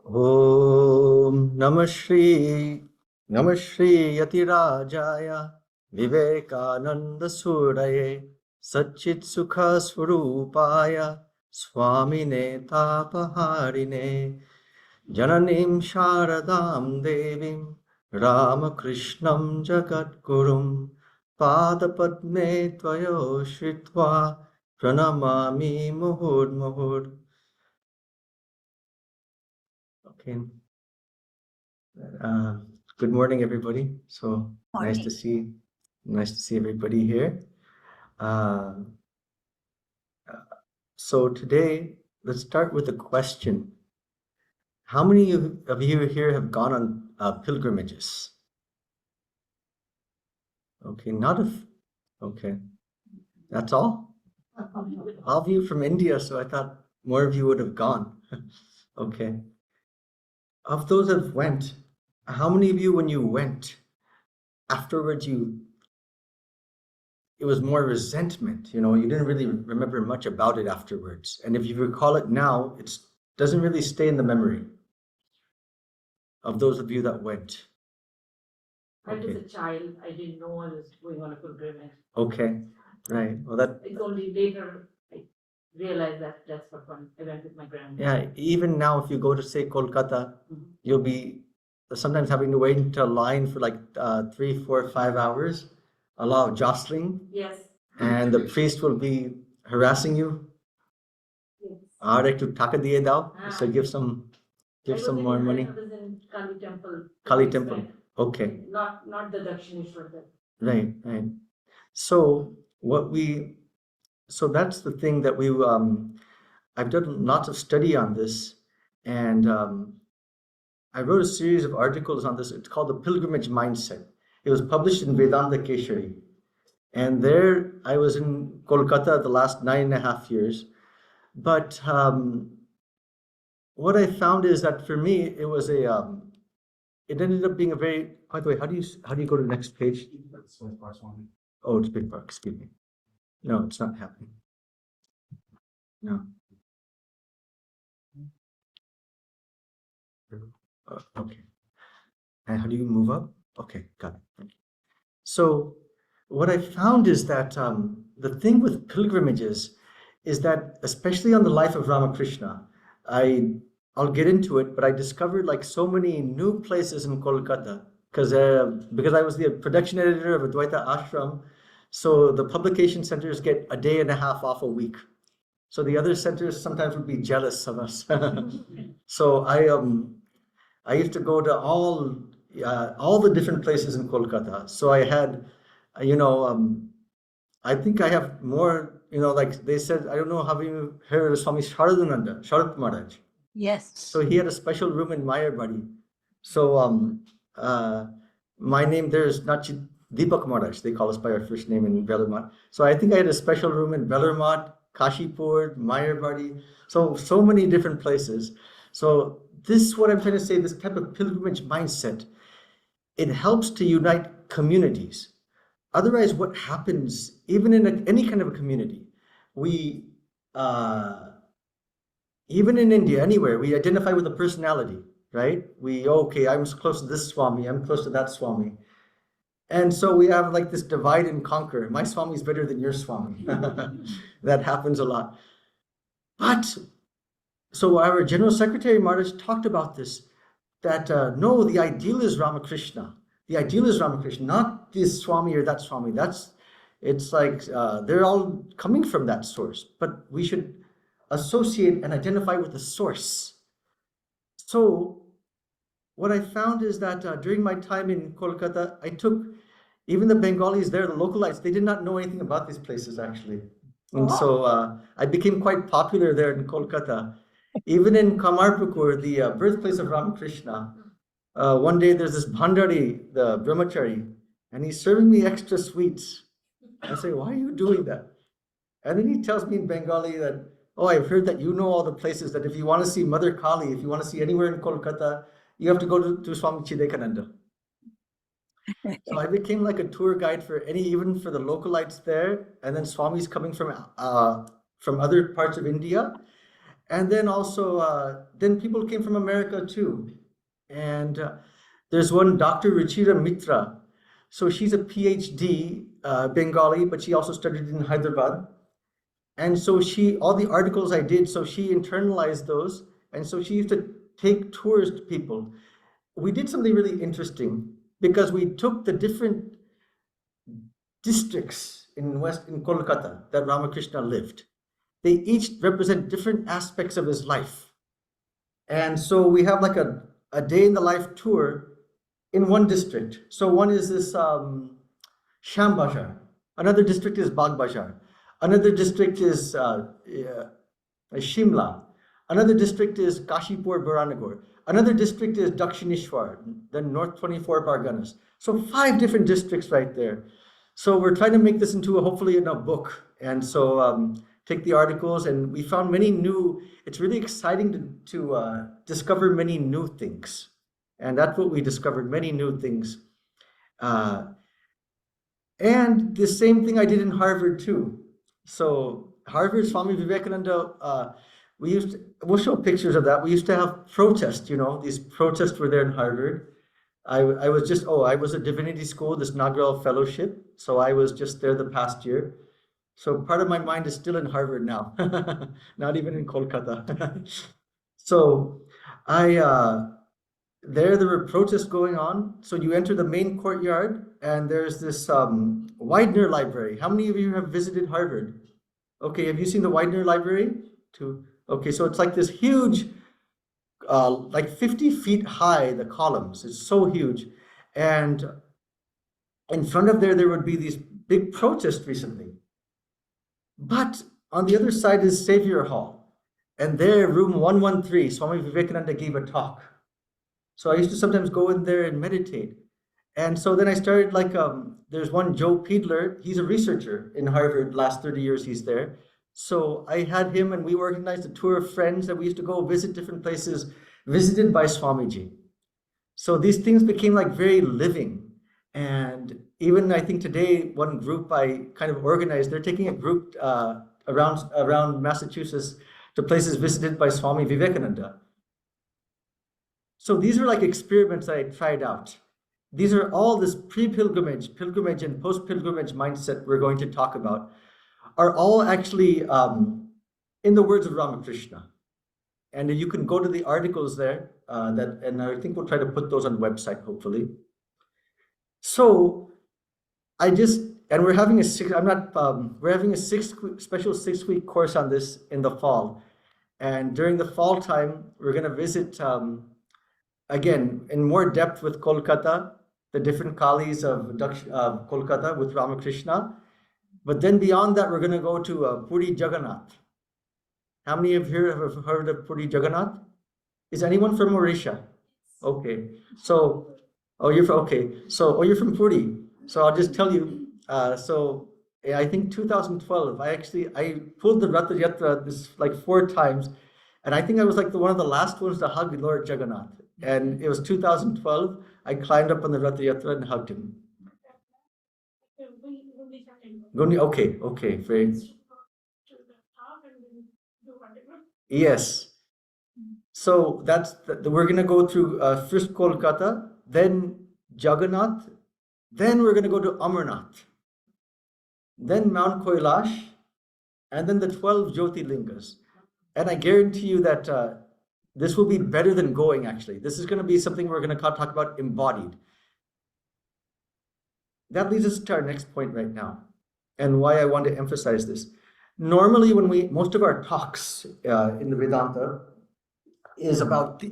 Om Namah Shri Yatirajaya Vivekananda Suraye Satchit Sukha Swarupaya Swamine Tapaharine Jananim Sharadam Devim Ramakrishnam Jagatgurum Padapadme Tvayo Shritva Pranamami Muhur Muhur. Okay. Good morning, everybody. So nice to see everybody here. So today, let's start with a question. How many of you here have gone on pilgrimages? Okay, okay. That's all? All of you from India, so I thought more of you would have gone. Okay. Of those that went, how many of you, when you went, afterwards it was more resentment, you didn't really remember much about it afterwards. And if you recall it now, it doesn't really stay in the memory of those of you that went. I was a child. I didn't know I was going on a pilgrimage. Okay, right. Well, it's only later I realized that that's for fun. I went with my grandma. Yeah, even now, if you go to, say, Kolkata, you'll be sometimes having to wait into a line for like 3, 4, 5 hours, a lot of jostling. Yes. And the priest will be harassing you. Yes. Ekটু টাকা দিয়ে দাও, so give some more money. I was in Kali Temple. Kali Temple. Okay. Not the Dakshineshwar. Right. So that's the thing that I've done lots of study on this, and I wrote a series of articles on this. It's called The Pilgrimage Mindset. It was published in Vedanta Keshari. And there I was in Kolkata the last 9.5 years. But what I found is that for me, it was it ended up being a very, by the way, how do you go to the next page? Oh, it's Big Park, excuse me. No, it's not happening. No. Okay. And how do you move up? Okay, got it. Thank you. So what I found is that the thing with pilgrimages is that, especially on the life of Ramakrishna, I'll get into it, but I discovered like so many new places in Kolkata because I was the production editor of Advaita Ashram. So the publication centers get a day and a half off a week. So the other centers sometimes would be jealous of us. So I used to go to all the different places in Kolkata. So I had, I think I have more, like they said, I don't know, have you heard of Swami Sharadhananda, Sharat Maharaj? Yes. So he had a special room in Mayarbadi. So my name there is not Deepak Maharaj. They call us by our first name in Velarmat. So I think I had a special room in Velarmat, Kashipur, Mayarbadi. So many different places. So this, what I'm trying to say, this type of pilgrimage mindset, it helps to unite communities. Otherwise, what happens, even in any kind of a community, even in India, anywhere, we identify with a personality, right? Okay, I'm close to this Swami, I'm close to that Swami. And so we have like this divide and conquer. My Swami is better than your Swami. That happens a lot. But, so our General Secretary Maharaj talked about this, that no, the ideal is Ramakrishna. The ideal is Ramakrishna, not this Swami or that Swami. It's like they're all coming from that source, but we should associate and identify with the source. So what I found is that during my time in Kolkata, I took even the Bengalis there, the localites, they did not know anything about these places actually. And so I became quite popular there in Kolkata. Even in Kamarpukur, the birthplace of Ramakrishna, one day there's this Bhandari, the brahmachari, and he's serving me extra sweets. I say, why are you doing that? And then he tells me in Bengali that, oh, I've heard that you know all the places, that if you want to see Mother Kali, if you want to see anywhere in Kolkata, you have to go to Swami Chidekananda. So I became like a tour guide for even for the localites there, and then Swamis coming from other parts of India. And then also, then people came from America too. And there's one Dr. Ruchira Mitra. So she's a PhD Bengali, but she also studied in Hyderabad. And so all the articles I did, so she internalized those. And so she used to take tours to people. We did something really interesting because we took the different districts in Kolkata that Ramakrishna lived. They each represent different aspects of his life. And so we have like a day in the life tour in one district. So one is this Sham Bazar. Another district is Bagh Bazar. Another district is Shimla. Another district is Kashipur Baranagar. Another district is Dakshinishwar, the North 24 Parganas. So 5 different districts right there. So we're trying to make this into hopefully in a book. And so take the articles, and we found many new, it's really exciting to discover many new things. And that's what we discovered, many new things. And the same thing I did in Harvard too. So Harvard, Swami Vivekananda, we'll show pictures of that. We used to have protests, these protests were there in Harvard. I was just, I was a divinity school, this inaugural fellowship. So I was just there the past year. So part of my mind is still in Harvard now, not even in Kolkata. So there were protests going on. So you enter the main courtyard, and there's this Widener Library. How many of you have visited Harvard? Okay, have you seen the Widener Library? Okay, so it's like this huge, like 50 feet high, the columns. It's so huge. And in front of there would be these big protests recently. But on the other side is Xavier Hall. And there, room 113, Swami Vivekananda gave a talk. So I used to sometimes go in there and meditate. And so then I started there's one Joe Piedler, he's a researcher in Harvard, last 30 years he's there. So I had him, and we organized a tour of friends that we used to go visit different places visited by Swamiji. So these things became like very living. And even I think today, one group I kind of organized, they're taking a group around Massachusetts to places visited by Swami Vivekananda. So these are like experiments that I tried out. These are all this pre-pilgrimage, pilgrimage, and post-pilgrimage mindset we're going to talk about are all actually in the words of Ramakrishna. And you can go to the articles there and I think we'll try to put those on the website, hopefully. So we're having we're having a special 6-week course on this in the fall. And during the fall time, we're going to visit, again, in more depth with Kolkata, the different Kalis of Kolkata with Ramakrishna. But then beyond that, we're going to go to Puri Jagannath. How many of you have heard of Puri Jagannath? Is anyone from Mauritius? Okay. So, you're from Puri. So I'll just tell you. I think 2012, I pulled the Ratha Yatra this like 4 times. And I think I was like one of the last ones to hug Lord Jagannath. And it was 2012. I climbed up on the Ratha Yatra and hugged him. Okay, very. Yes. So we're gonna go through first Kolkata, then Jagannath, then we're gonna go to Amarnath, then Mount Kailash, and then the 12 Jyotirlingas. And I guarantee you that this will be better than going, actually. This is going to be something we're going to talk about embodied. That leads us to our next point right now, and why I want to emphasize this. Normally, most of our talks in the Vedanta is about,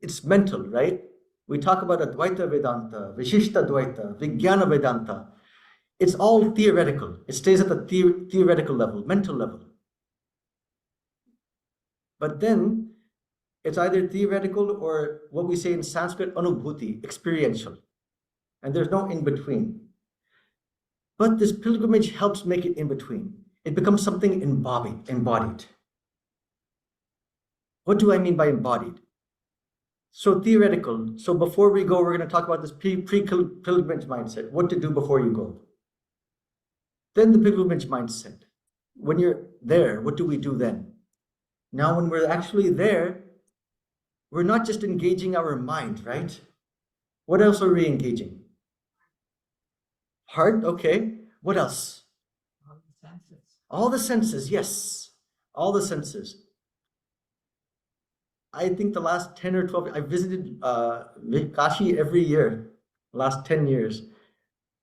it's mental, right? We talk about Advaita Vedanta, Vishishta Dvaita, Vijnana Vedanta. It's all theoretical. It stays at the theoretical level, mental level. But then it's either theoretical or what we say in Sanskrit, anubhuti, experiential. And there's no in between. But this pilgrimage helps make it in between. It becomes something embodied. What do I mean by embodied? So theoretical. So before we go, we're going to talk about this pre-pilgrimage mindset, what to do before you go. Then the pilgrimage mindset. When you're there, what do we do then? Now, when we're actually there, we're not just engaging our mind, right? What else are we engaging? Heart, okay. What else? All the senses. All the senses, yes. All the senses. I think the last 10 or 12, I visited Kashi every year, last 10 years.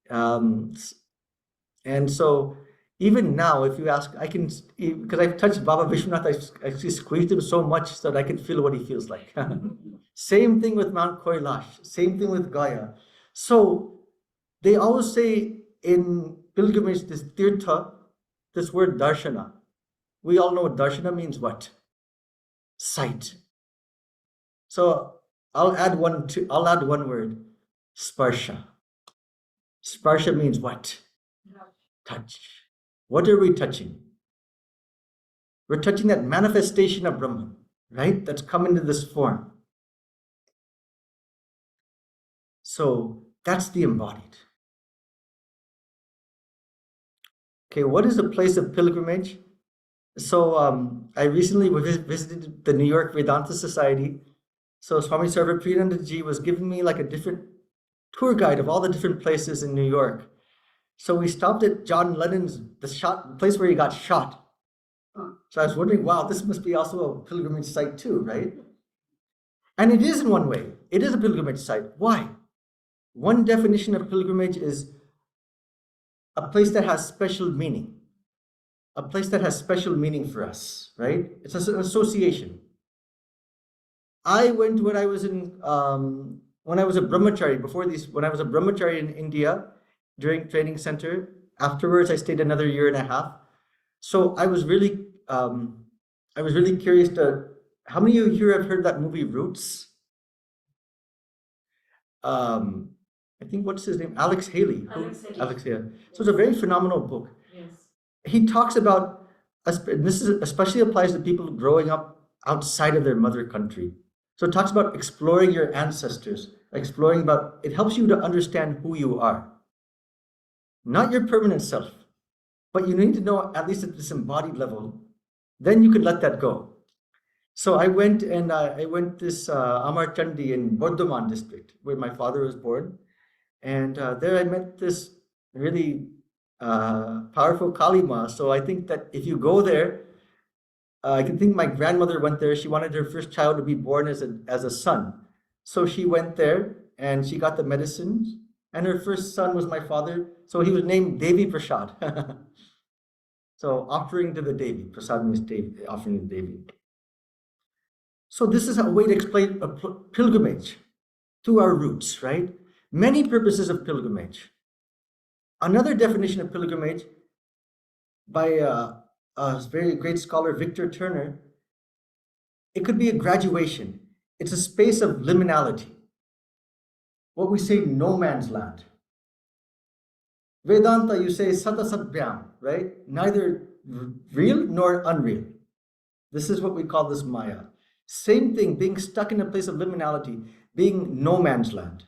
Um, and so even now, if you ask, I can, because I've touched Baba Vishwanath, I actually squeezed him so much that I can feel what he feels like. Same thing with Mount Kailash, same thing with Gaya. So they always say in pilgrimage, this tirtha, this word darshana. We all know what darshana means what? Sight. So I'll add one word, sparsha. Sparsha means what? Touch. What are we touching? We're touching that manifestation of Brahman, right? That's come into this form. So that's the embodied. Okay, what is a place of pilgrimage? So I recently visited the New York Vedanta Society. So Swami Sarvapriyananda ji was giving me like a different tour guide of all the different places in New York. So we stopped at John Lennon's, the place where he got shot. So I was wondering, wow, this must be also a pilgrimage site too, right? And it is in one way. It is a pilgrimage site. Why? One definition of pilgrimage is a place that has special meaning. A place that has special meaning for us, right? It's an association. I went when I was when I was a brahmachari, when I was a brahmachari in India during training center. Afterwards, I stayed another year and a half. So I was really curious how many of you here have heard that movie Roots? I think what's his name? Alex Haley. Alex, yeah. So it's a very phenomenal book. Yes. He talks about, this is especially applies to people growing up outside of their mother country. So it talks about exploring your ancestors, it helps you to understand who you are. Not your permanent self, but you need to know at least at this embodied level, then you can let that go. So I went this Amar Chandi in Bardhaman district where my father was born. And there I met this really powerful Kali Ma. So I think that if you go there, I can think my grandmother went there. She wanted her first child to be born as a son. So she went there and she got the medicines. And her first son was my father. So he was named Devi Prasad. So offering to the Devi. Prasad means Devi, offering to the Devi. So this is a way to explain a pilgrimage to our roots, right? Many purposes of pilgrimage. Another definition of pilgrimage by a very great scholar, Victor Turner, it could be a graduation. It's a space of liminality. What we say, no man's land. Vedanta, you say sata satbhyam, right? Neither real nor unreal. This is what we call this Maya. Same thing, being stuck in a place of liminality, being no man's land.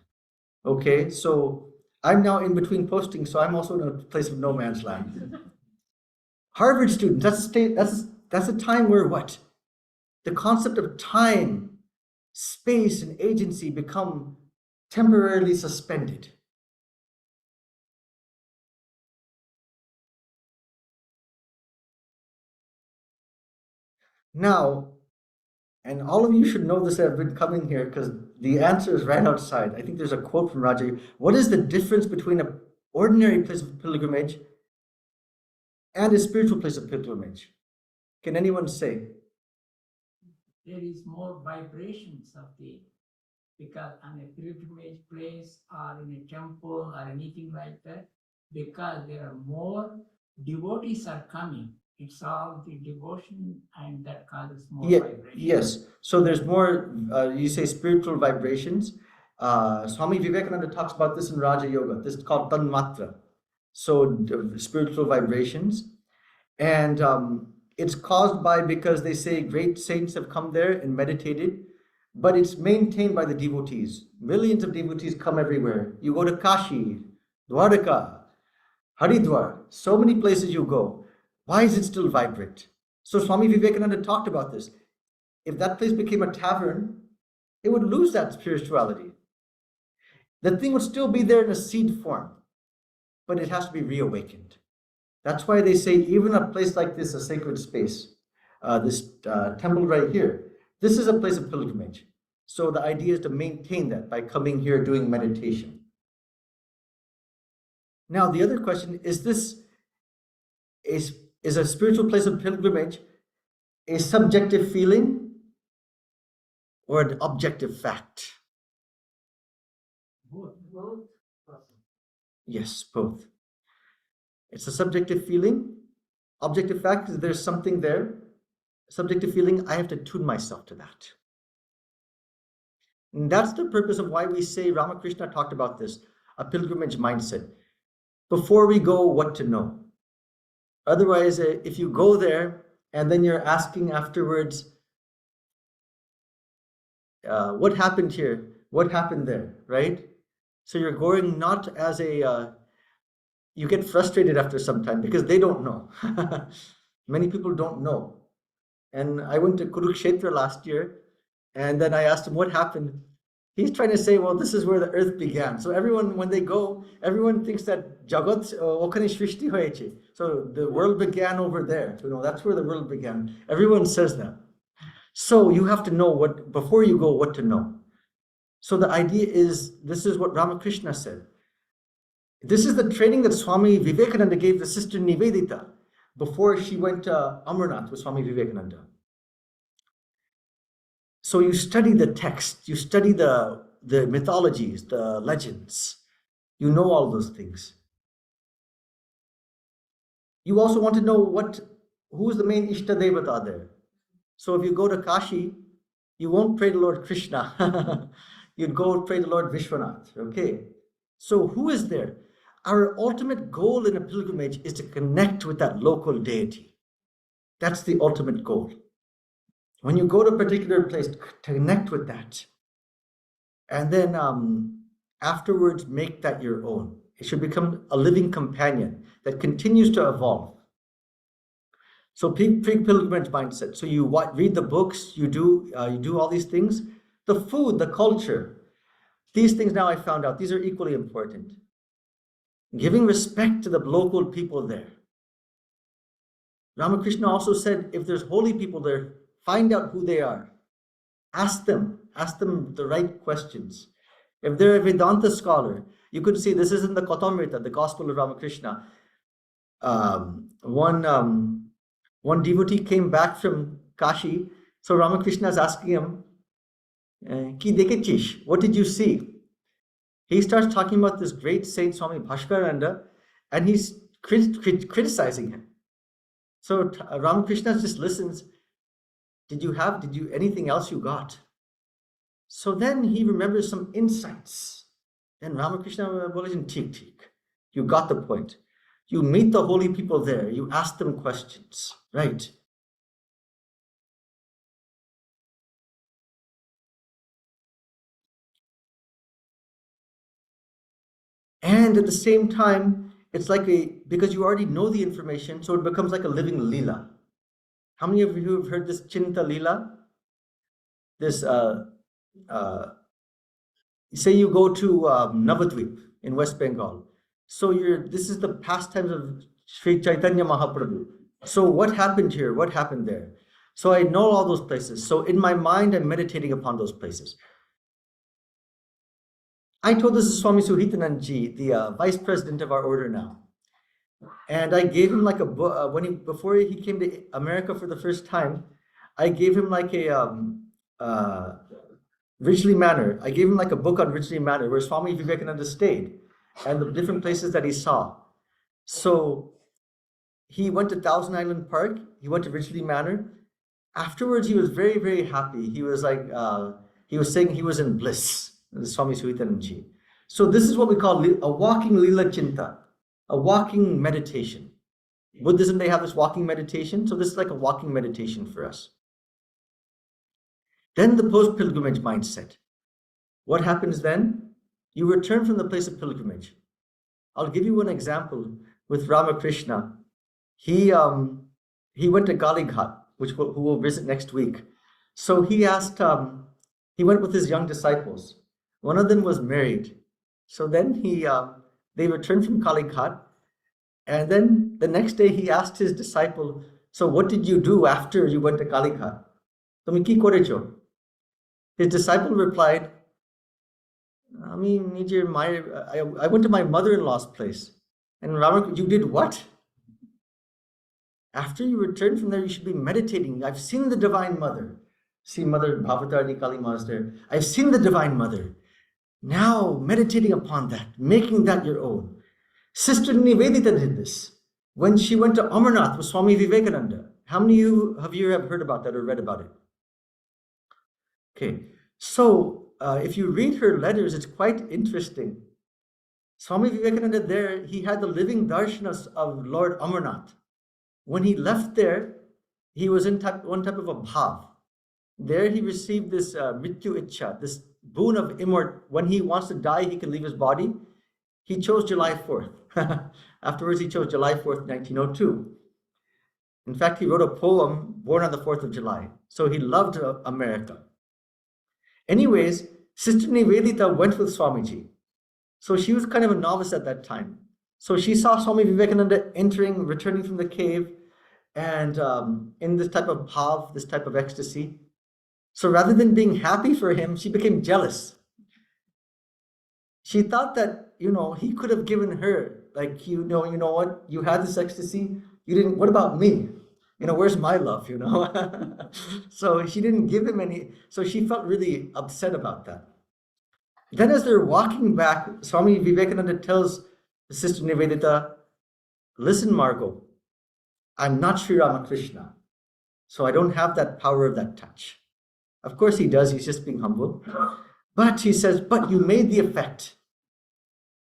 Okay, so I'm now in between postings, so I'm also in a place of no man's land. Harvard students, that's a time where what? The concept of time, space, and agency become temporarily suspended. Now, and all of you should know this that have been coming here because the answer is right outside. I think there's a quote from Raja. What is the difference between an ordinary place of pilgrimage and a spiritual place of pilgrimage? Can anyone say? There is more vibrations of because on a pilgrimage place or in a temple or anything like that, because there are more devotees are coming. It's all the devotion and that causes more vibration. Yes. So there's more, you say spiritual vibrations. Swami Vivekananda talks about this in Raja Yoga. This is called Tanmatra. So spiritual vibrations. And it's caused because they say great saints have come there and meditated, but it's maintained by the devotees. Millions of devotees come everywhere. You go to Kashi, Dwarka, Haridwar, so many places you go. Why is it still vibrant? So Swami Vivekananda talked about this. If that place became a tavern, it would lose that spirituality. The thing would still be there in a seed form, but it has to be reawakened. That's why they say even a place like this, a sacred space, this temple right here, this is a place of pilgrimage. So the idea is to maintain that by coming here doing meditation. Now the other question is: is a spiritual place of pilgrimage a subjective feeling or an objective fact? Both. Both. Yes, both. It's a subjective feeling. Objective fact is there's something there. Subjective feeling, I have to tune myself to that. And that's the purpose of why we say Ramakrishna talked about this, a pilgrimage mindset. Before we go, what to know. Otherwise, if you go there and then you're asking afterwards, what happened here? What happened there, right? So you're going not as you get frustrated after some time because they don't know. Many people don't know. And I went to Kurukshetra last year, and then I asked him what happened. He's trying to say, well, this is where the earth began. So everyone, when they go, everyone thinks that Jagat okhane shrishti hoyeche. So the world began over there. That's where the world began. Everyone says that. So you have to know what, before you go, what to know. So the idea is, this is what Ramakrishna said. This is the training that Swami Vivekananda gave the sister Nivedita before she went to Amarnath with Swami Vivekananda. So you study the text, you study the mythologies, the legends. You know all those things. You also want to know who is the main Ishta Devata there. So if you go to Kashi, you won't pray to Lord Krishna. You'd go pray to Lord Vishwanath. Okay. So who is there? Our ultimate goal in a pilgrimage is to connect with that local deity. That's the ultimate goal. When you go to a particular place, connect with that. And then afterwards, make that your own. It should become a living companion that continues to evolve. So pilgrimage mindset. So you read the books, you do all these things. The food, the culture, these things now I found out, these are equally important. Giving respect to the local people there. Ramakrishna also said, if there's holy people there, find out who they are. Ask them the right questions. If they're a Vedanta scholar, you could see this is in the Kautamrita, the Gospel of Ramakrishna. One devotee came back from Kashi, so Ramakrishna is asking him, Ki dekechish? What did you see? He starts talking about this great saint Swami Bhashkaranda, and he's criticizing him. So Ramakrishna just listens. Did you anything else you got? So then he remembers some insights. Then Ramakrishna bolechen, ठीक. You got the point. You meet the holy people there. You ask them questions, right? And at the same time, it's like because you already know the information, so it becomes like a living lila. How many of you have heard this Chinta Lila? This, say you go to Navadvip in West Bengal. So this is the pastimes of Sri Chaitanya Mahaprabhu. So what happened here? What happened there? So I know all those places. So in my mind, I'm meditating upon those places. I told this to Swami Suhitanandji, the vice president of our order now. And I gave him like a book, before he came to America for the first time, I gave him like a Ridgely Manor. I gave him like a book on Ridgely Manor where Swami Vivekananda stayed and the different places that he saw. So he went to Thousand Island Park, he went to Ridgely Manor. Afterwards, he was very, very happy. He was like, he was saying he was in bliss, the Swami Suhitanandji. So this is what we call a walking Lila Chinta, a walking meditation. Buddhism, they have this walking meditation. So this is like a walking meditation for us. Then the post-pilgrimage mindset. What happens then? You return from the place of pilgrimage. I'll give you one example with Ramakrishna. He he went to Galighat, who we'll visit next week. So he asked, he went with his young disciples. One of them was married. So then they returned from Kalighat, and then the next day he asked his disciple, so what did you do after you went to Kalighat? Tumi ki korecho? His disciple replied, I went to my mother-in-law's place. And Ramakrishna, you did what? After you return from there, you should be meditating. I've seen the Divine Mother. See Mother Bhavatarani Kali Ma's there. I've seen the Divine Mother. Now meditating upon that, making that your own. Sister Nivedita did this when she went to Amarnath with Swami Vivekananda. How many of you have heard about that or read about it? Okay, so if you read her letters, it's quite interesting. Swami Vivekananda there, he had the living darshanas of Lord Amarnath. When he left there, he was in one type of a bhav. There he received this mrityu ichha, this boon of immortality. When he wants to die, he can leave his body. He chose July 4th. Afterwards, he chose July 4th, 1902. In fact, he wrote a poem, Born on the 4th of July. So he loved America. Anyways, Sister Nivedita went with Swamiji. So she was kind of a novice at that time. So she saw Swami Vivekananda returning from the cave, and in this type of bhav, this type of ecstasy. So rather than being happy for him, she became jealous. She thought that, he could have given her, like, you know what, you had this ecstasy, you didn't, what about me? Where's my love, So she didn't give him any, so she felt really upset about that. Then as they're walking back, Swami Vivekananda tells Sister Nivedita, listen, Margot, I'm not Sri Ramakrishna, so I don't have that power of that touch. Of course he does, he's just being humble. But he says, but you made the effect.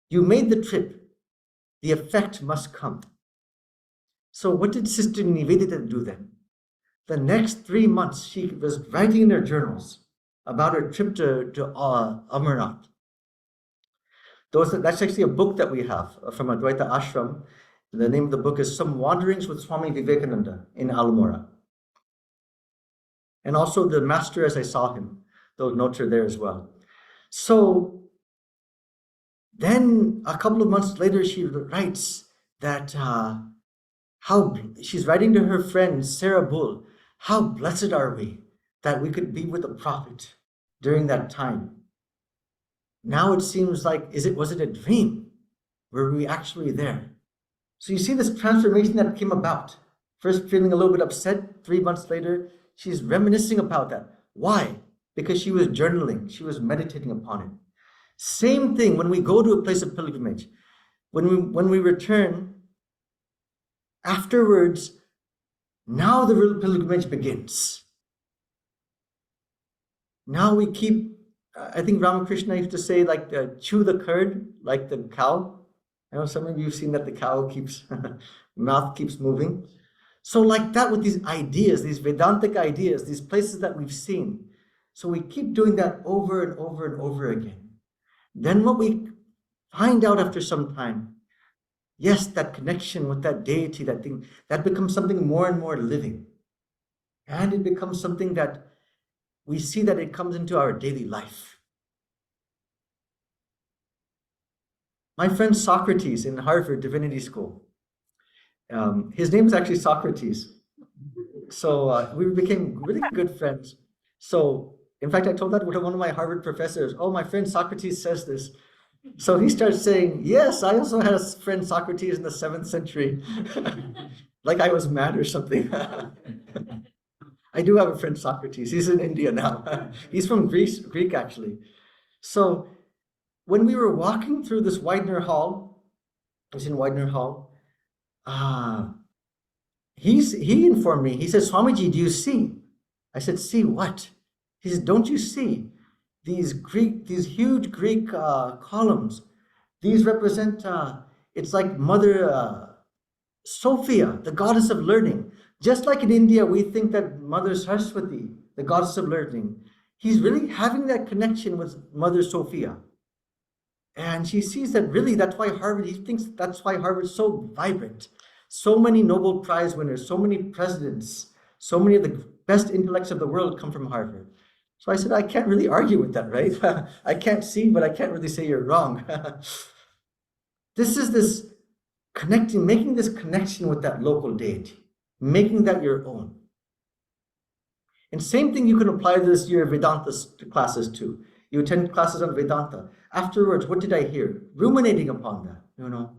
You made the trip. The effect must come. So what did Sister Nivedita do then? The next 3 months, she was writing in her journals about her trip to Amarnath. That's actually a book that we have from Advaita Ashram. The name of the book is Some Wanderings with Swami Vivekananda in Almora. And also the Master as I Saw Him. Those notes are there as well. So then a couple of months later, she writes that she's writing to her friend Sarah Bull, how blessed are we that we could be with the Prophet during that time. Now it seems like, was it a dream? Were we actually there? So you see this transformation that came about. First feeling a little bit upset, 3 months later, she's reminiscing about that. Why? Because she was journaling, she was meditating upon it. Same thing when we go to a place of pilgrimage. When we return, afterwards, now the real pilgrimage begins. Now we keep, I think Ramakrishna used to say, like, chew the curd, like the cow. I know some of you have seen that the cow mouth keeps moving. So like that with these ideas, these Vedantic ideas, these places that we've seen. So we keep doing that over and over and over again. Then what we find out after some time, yes, that connection with that deity, that thing, that becomes something more and more living. And it becomes something that we see that it comes into our daily life. My friend Socrates in Harvard Divinity School, his name is actually Socrates. So we became really good friends. So in fact, I told that to one of my Harvard professors, oh, my friend Socrates says this. So he starts saying, yes, I also had a friend Socrates in the 7th century. Like I was mad or something. I do have a friend Socrates. He's in India now. He's from Greek actually. So when we were walking through this Widener Hall, I was in Widener Hall, he informed me, he said, Swamiji, do you see? I said, see what? He said, don't you see these huge Greek columns? These represent, it's like Mother Sophia, the goddess of learning. Just like in India, we think that Mother Saraswati, the goddess of learning, he's really having that connection with Mother Sophia. And she sees that really, that's why Harvard, he thinks that's why Harvard's so vibrant, So many Nobel Prize winners, so many presidents, so many of the best intellects of the world come from Harvard. So I said, I can't really argue with that, right? I can't see, but I can't really say you're wrong. This is this connecting, making this connection with that local deity, making that your own. And same thing you can apply to this year Vedanta classes too. You attend classes on Vedanta. Afterwards, what did I hear? Ruminating upon that, you know.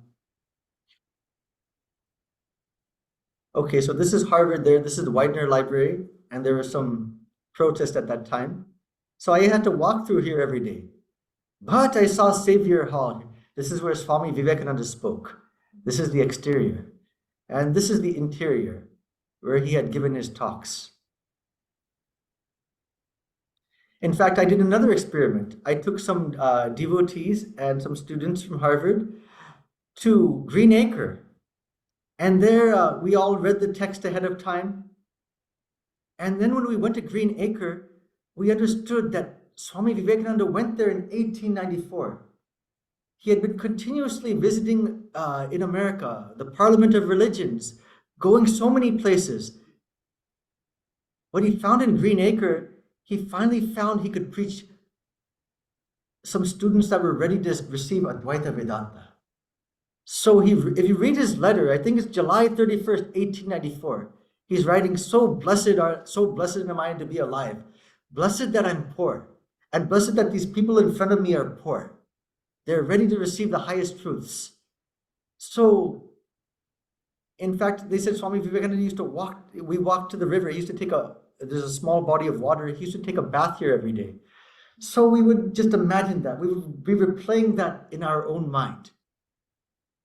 Okay, so this is Harvard there. This is the Widener Library, and there was some protest at that time. So I had to walk through here every day. But I saw Xavier Hall. This is where Swami Vivekananda spoke. This is the exterior. And this is the interior, where he had given his talks. In fact, I did another experiment. I took some devotees and some students from Harvard to Green Acre. And there we all read the text ahead of time. And then when we went to Green Acre, we understood that Swami Vivekananda went there in 1894. He had been continuously visiting in America, the Parliament of Religions, going so many places. What he found in Green Acre, he finally found he could preach some students that were ready to receive Advaita Vedanta. So if you read his letter, I think it's July 31st, 1894, he's writing, so blessed am I to be alive. Blessed that I'm poor, and blessed that these people in front of me are poor. They're ready to receive the highest truths. So, in fact, they said Swami Vivekananda used to we walked to the river. He used to there's a small body of water. He used to take a bath here every day. So we would just imagine that. We were playing that in our own mind.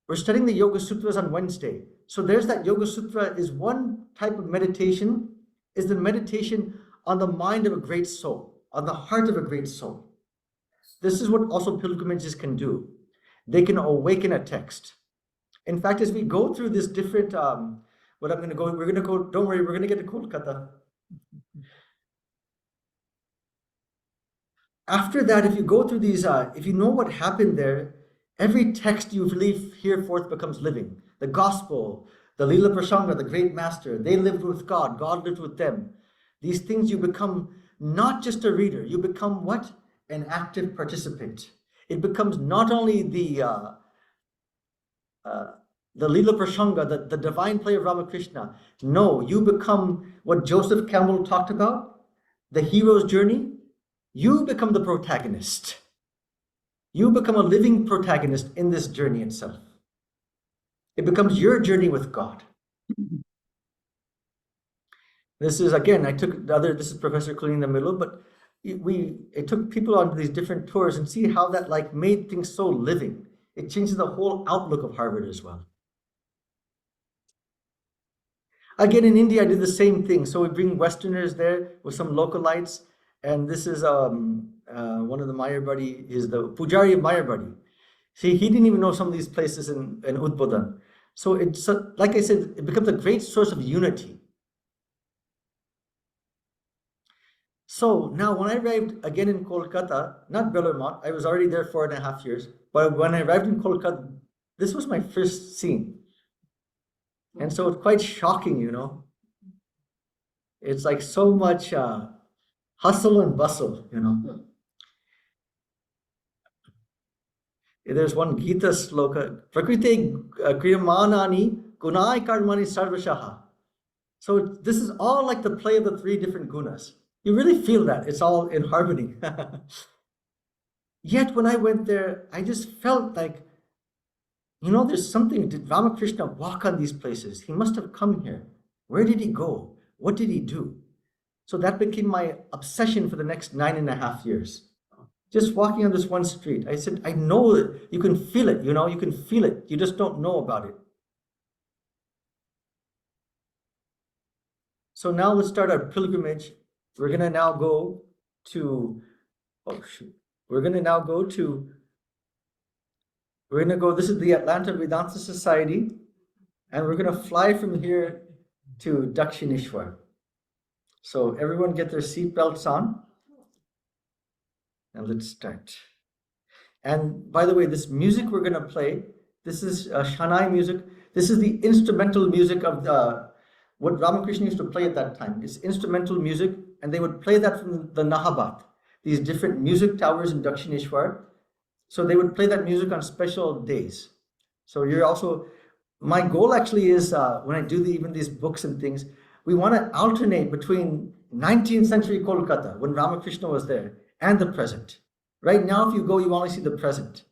We're studying the Yoga Sutras on Wednesday. So there's that Yoga Sutra is one type of meditation, is the meditation on the mind of a great soul, on the heart of a great soul. This is what also pilgrimages can do. They can awaken a text. In fact, as we go through this different, we're going to go, don't worry, we're going to get to Kolkata. After that, if you go through these, if you know what happened there, every text you leave here forth becomes living. The gospel, the Lila Prasanga, the great master, they lived with God, God lived with them. These things you become not just a reader, you become what? An active participant. It becomes not only the Lila Prasanga, the divine play of Ramakrishna. No, you become what Joseph Campbell talked about, the hero's journey. You become the protagonist. You become a living protagonist in this journey itself. It becomes your journey with God. This is, again, this is Professor Clean in the middle, but it took people onto these different tours and see how that like made things so living. It changes the whole outlook of Harvard as well. Again, in India, I did the same thing. So we bring Westerners there with some localites. And this is one of the Mayarbadi, is the Pujari of Mayarbadi. See, he didn't even know some of these places in Udbodan. So it's, like I said, it becomes a great source of unity. So now when I arrived again in Kolkata, not Bellarmont, I was already there 4.5 years, but when I arrived in Kolkata, this was my first scene. And so it's quite shocking, you know. It's like so much hustle and bustle, you know. There's one Gita sloka, Prakriti Kriyamanani Gunai Karmani Sarvashaha. So this is all like the play of the 3 different gunas. You really feel that. It's all in harmony. Yet when I went there, I just felt like, you know, there's something. Did Ramakrishna walk on these places? He must have come here. Where did he go? What did he do? So that became my obsession for the next 9.5 years. Just walking on this one street. I said, I know it. You can feel it, you know, you can feel it. You just don't know about it. So now let's start our pilgrimage. We're going to now go to, We're going to go, this is the Atlanta Vedanta Society, and we're going to fly from here to Dakshineshwar. So everyone get their seatbelts on, and let's start. And by the way, this music we're going to play, this is Shanai music. This is the instrumental music of what Ramakrishna used to play at that time. It's instrumental music, and they would play that from the Nahabat, these different music towers in Dakshineshwar. So they would play that music on special days. So you're also, my goal actually is when I do even these books and things, we want to alternate between 19th century Kolkata, when Ramakrishna was there, and the present. Right now, if you go, you only see the present.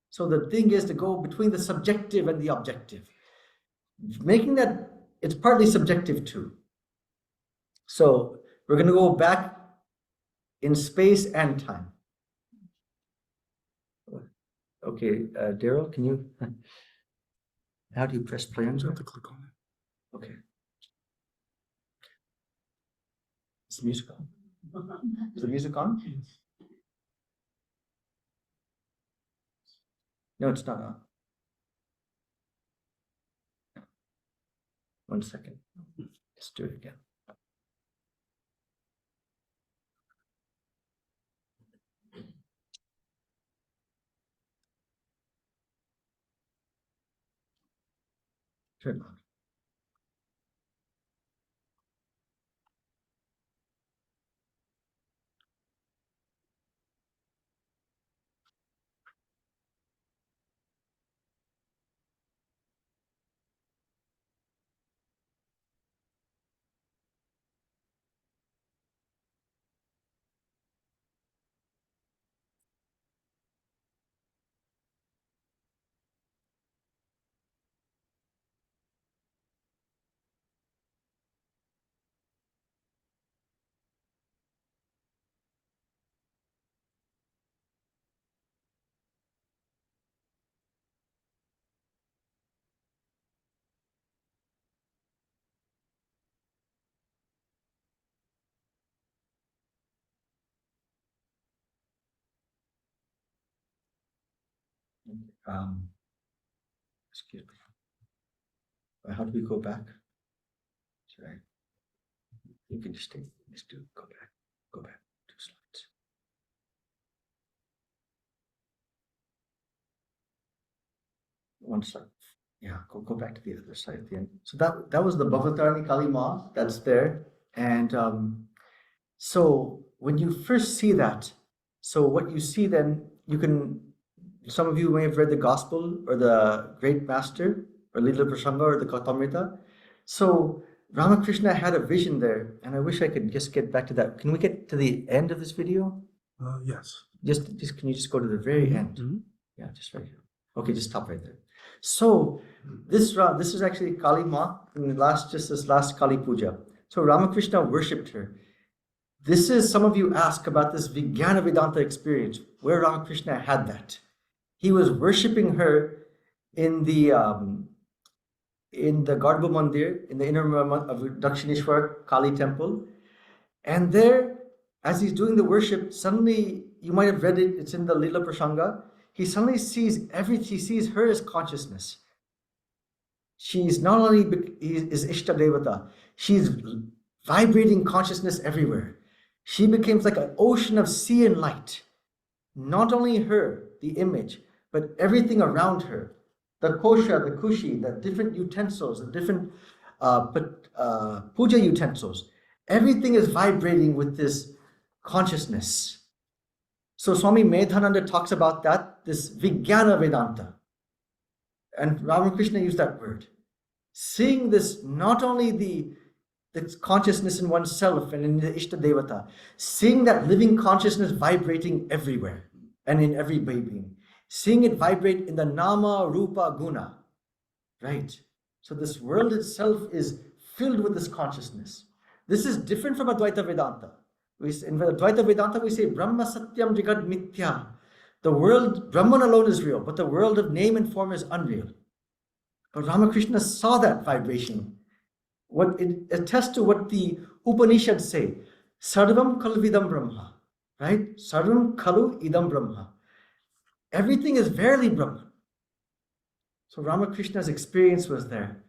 So the thing is to go between the subjective and the objective, making that it's partly subjective too. So we're going to go back in space and time. Okay, Daryl, can you? How do you press play on You that? have to click on it. Okay. Is the music on? Is the music on? No, it's not on. One second. Let's do it again. Turn it on. Excuse me. How do we go back? Sorry. You can just take, just do, go back, 2 slides. One slide. Yeah, go back to the other side at the end. So that was the Bhavatarani Kali Ma, that's there. And so when you first see that, so what you see then, you can, some of you may have read the Gospel or the Great Master or Lila Prasanga or the Kautamrita. So Ramakrishna had a vision there, and I wish I could just get back to that. Can we get to the end of this video? Yes. Just can you just go to the very end? Yeah, just right here. Okay, just stop right there. So this is actually Kali Ma in this last Kali Puja. So Ramakrishna worshipped her. This is, some of you ask about this Vijnana Vedanta experience, where Ramakrishna had that. He was worshipping her in the Garbha Mandir, in the inner of Dakshineshwar Kali temple. And there, as he's doing the worship, suddenly, you might have read it, it's in the Lila Prasanga, he suddenly sees he sees her as consciousness. She's not only is Ishta Devata, she's vibrating consciousness everywhere. She becomes like an ocean of sea and light. Not only her, the image, but everything around her. The kosha, the kushi, the different utensils, the different puja utensils. Everything is vibrating with this consciousness. So Swami Medhananda talks about that, this Vijnana Vedanta. And Ramakrishna used that word. Seeing this, not only the consciousness in oneself and in the Ishta Devata, seeing that living consciousness vibrating everywhere and in every being. Seeing it vibrate in the Nama, Rupa, Guna. Right? So this world itself is filled with this consciousness. This is different from Advaita Vedanta. In Advaita Vedanta, we say Brahma Satyam Jagat Mithya. The world, Brahman alone is real, but the world of name and form is unreal. But Ramakrishna saw that vibration. What it attests to what the Upanishads say. Sarvam Khalu Idam Brahma. Right? Sarvam Khalu Idam Brahma. Everything is verily Brahman. So Ramakrishna's experience was there.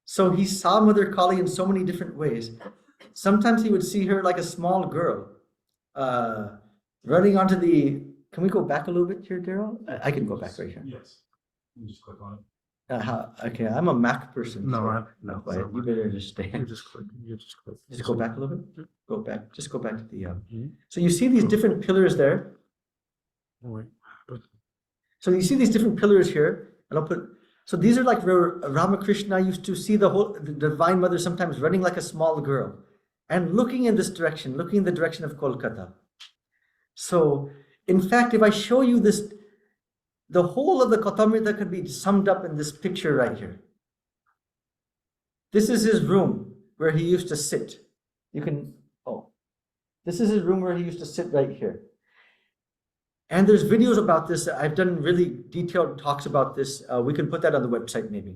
So he saw Mother Kali in so many different ways. Sometimes he would see her like a small girl running onto the... Can we go back a little bit here, Daryl? I can go back right here. Yes. You just click on it. Okay, I'm a Mac person. No, so no, quiet. no. You better just stay. You just click. You just click. Just go back a little bit. Go back. Just go back to the. Mhm. So you see these different pillars there. Oh, wait. But So you see these different pillars here, and I'll put. So these are like where Ramakrishna used to see the Divine Mother sometimes running like a small girl, and looking in this direction, looking in the direction of Kolkata. So, in fact, if I show you this, the whole of the Kautamrita could be summed up in this picture right here. This is his room where he used to sit. This is his room where he used to sit right here. And there's videos about this. I've done really detailed talks about this. We can put that on the website maybe.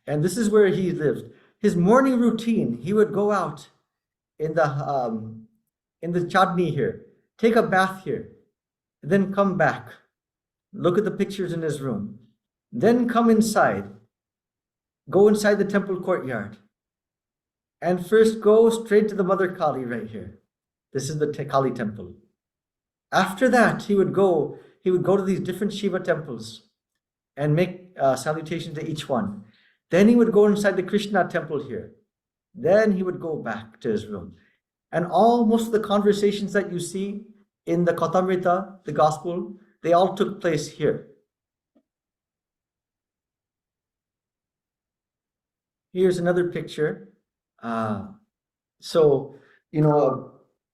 And this is where he lived. His morning routine, he would go out in the chadni here, take a bath here, then come back, look at the pictures in his room, then come inside, go inside the temple courtyard, and first go straight to the Mother Kali right here. This is the Kali temple. After that, he would go to these different Shiva temples and make salutation to each one. Then he would go inside the Krishna temple here. Then he would go back to his room. And most of the conversations that you see in the Kautamrita, the gospel, they all took place here. Here's another picture. So,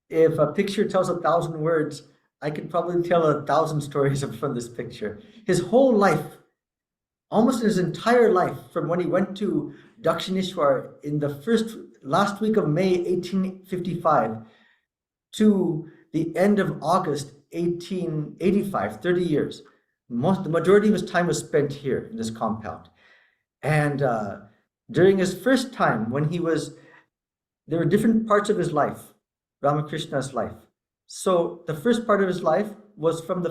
if a picture tells 1,000 words, I could probably tell 1,000 stories from this picture. His whole life, almost his entire life, from when he went to Dakshineshwar in the last week of May 1855 to the end of August 1885, 30 years. The majority of his time was spent here in this compound. And during his first time, there were different parts of his life, Ramakrishna's life. So the first part of his life was from the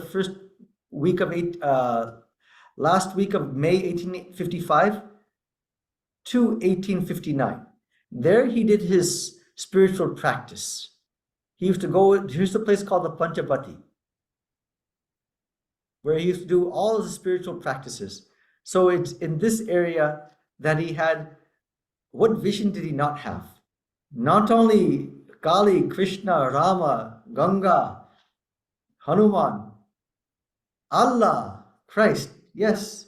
last week of May 1855 to 1859. There he did his spiritual practice. Here's the place called the Panchabati, where he used to do all his spiritual practices. So it's in this area that he had, what vision did he not have? Not only Kali, Krishna, Rama, Ganga, Hanuman, Allah, Christ, yes.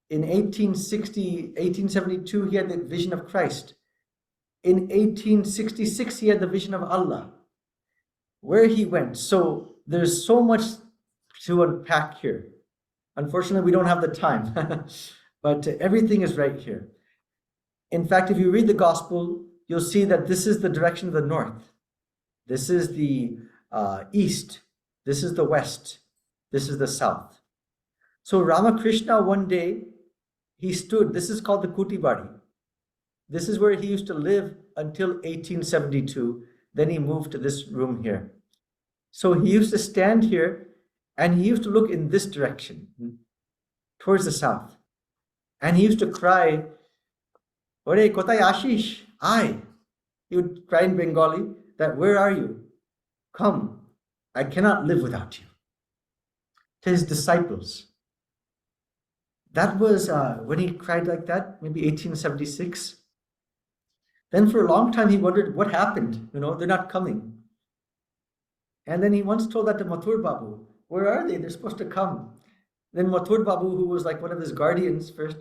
In 1872, he had the vision of Christ. In 1866, he had the vision of Allah. Where he went. So there's so much to unpack here. Unfortunately, we don't have the time, but everything is right here. In fact, if you read the gospel, you'll see that this is the direction of the north. This is the east. This is the west. This is the south. So Ramakrishna, one day, this is called the Kutibadi. This is where he used to live until 1872. Then he moved to this room here. So he used to stand here and he used to look in this direction, towards the south. And he used to cry, "Ore kotai ashish, I." He would cry in Bengali that, "Where are you? Come, I cannot live without you." To his disciples. That was when he cried like that, maybe 1876. Then for a long time he wondered what happened. They're not coming. And then he once told that to Mathur Babu. Where are they? They're supposed to come. Then Mathur Babu, who was like one of his guardians first,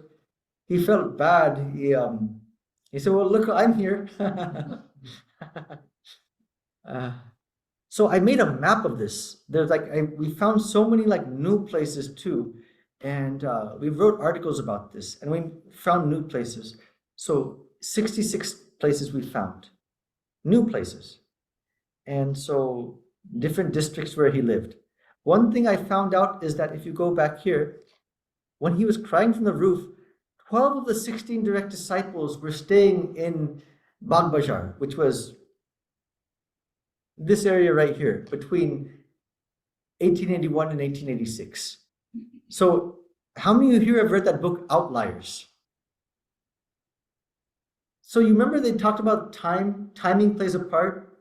he felt bad. He said, "Well, look, I'm here." So I made a map of this. We found so many new places too. And we wrote articles about this and we found new places. So 66 places we found, new places. And so different districts where he lived. One thing I found out is that if you go back here, when he was crying from the roof, 12 of the 16 direct disciples were staying in Bagh Bazar, which was this area right here between 1881 and 1886. So how many of you here have read that book, Outliers? So you remember they talked about timing plays a part.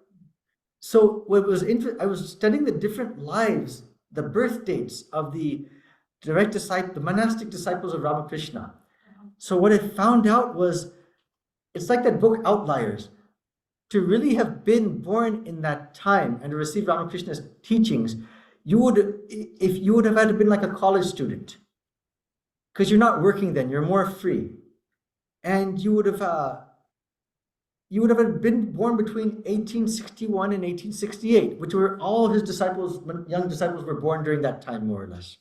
So what was I was studying the different lives, the birth dates of the monastic disciples of Ramakrishna. So what I found out was, it's like that book Outliers. To really have been born in that time and to receive Ramakrishna's teachings, you would have had to been like a college student, because you're not working then, you're more free, and you would have been born between 1861 and 1868, which were all his disciples, young disciples were born during that time, more or less.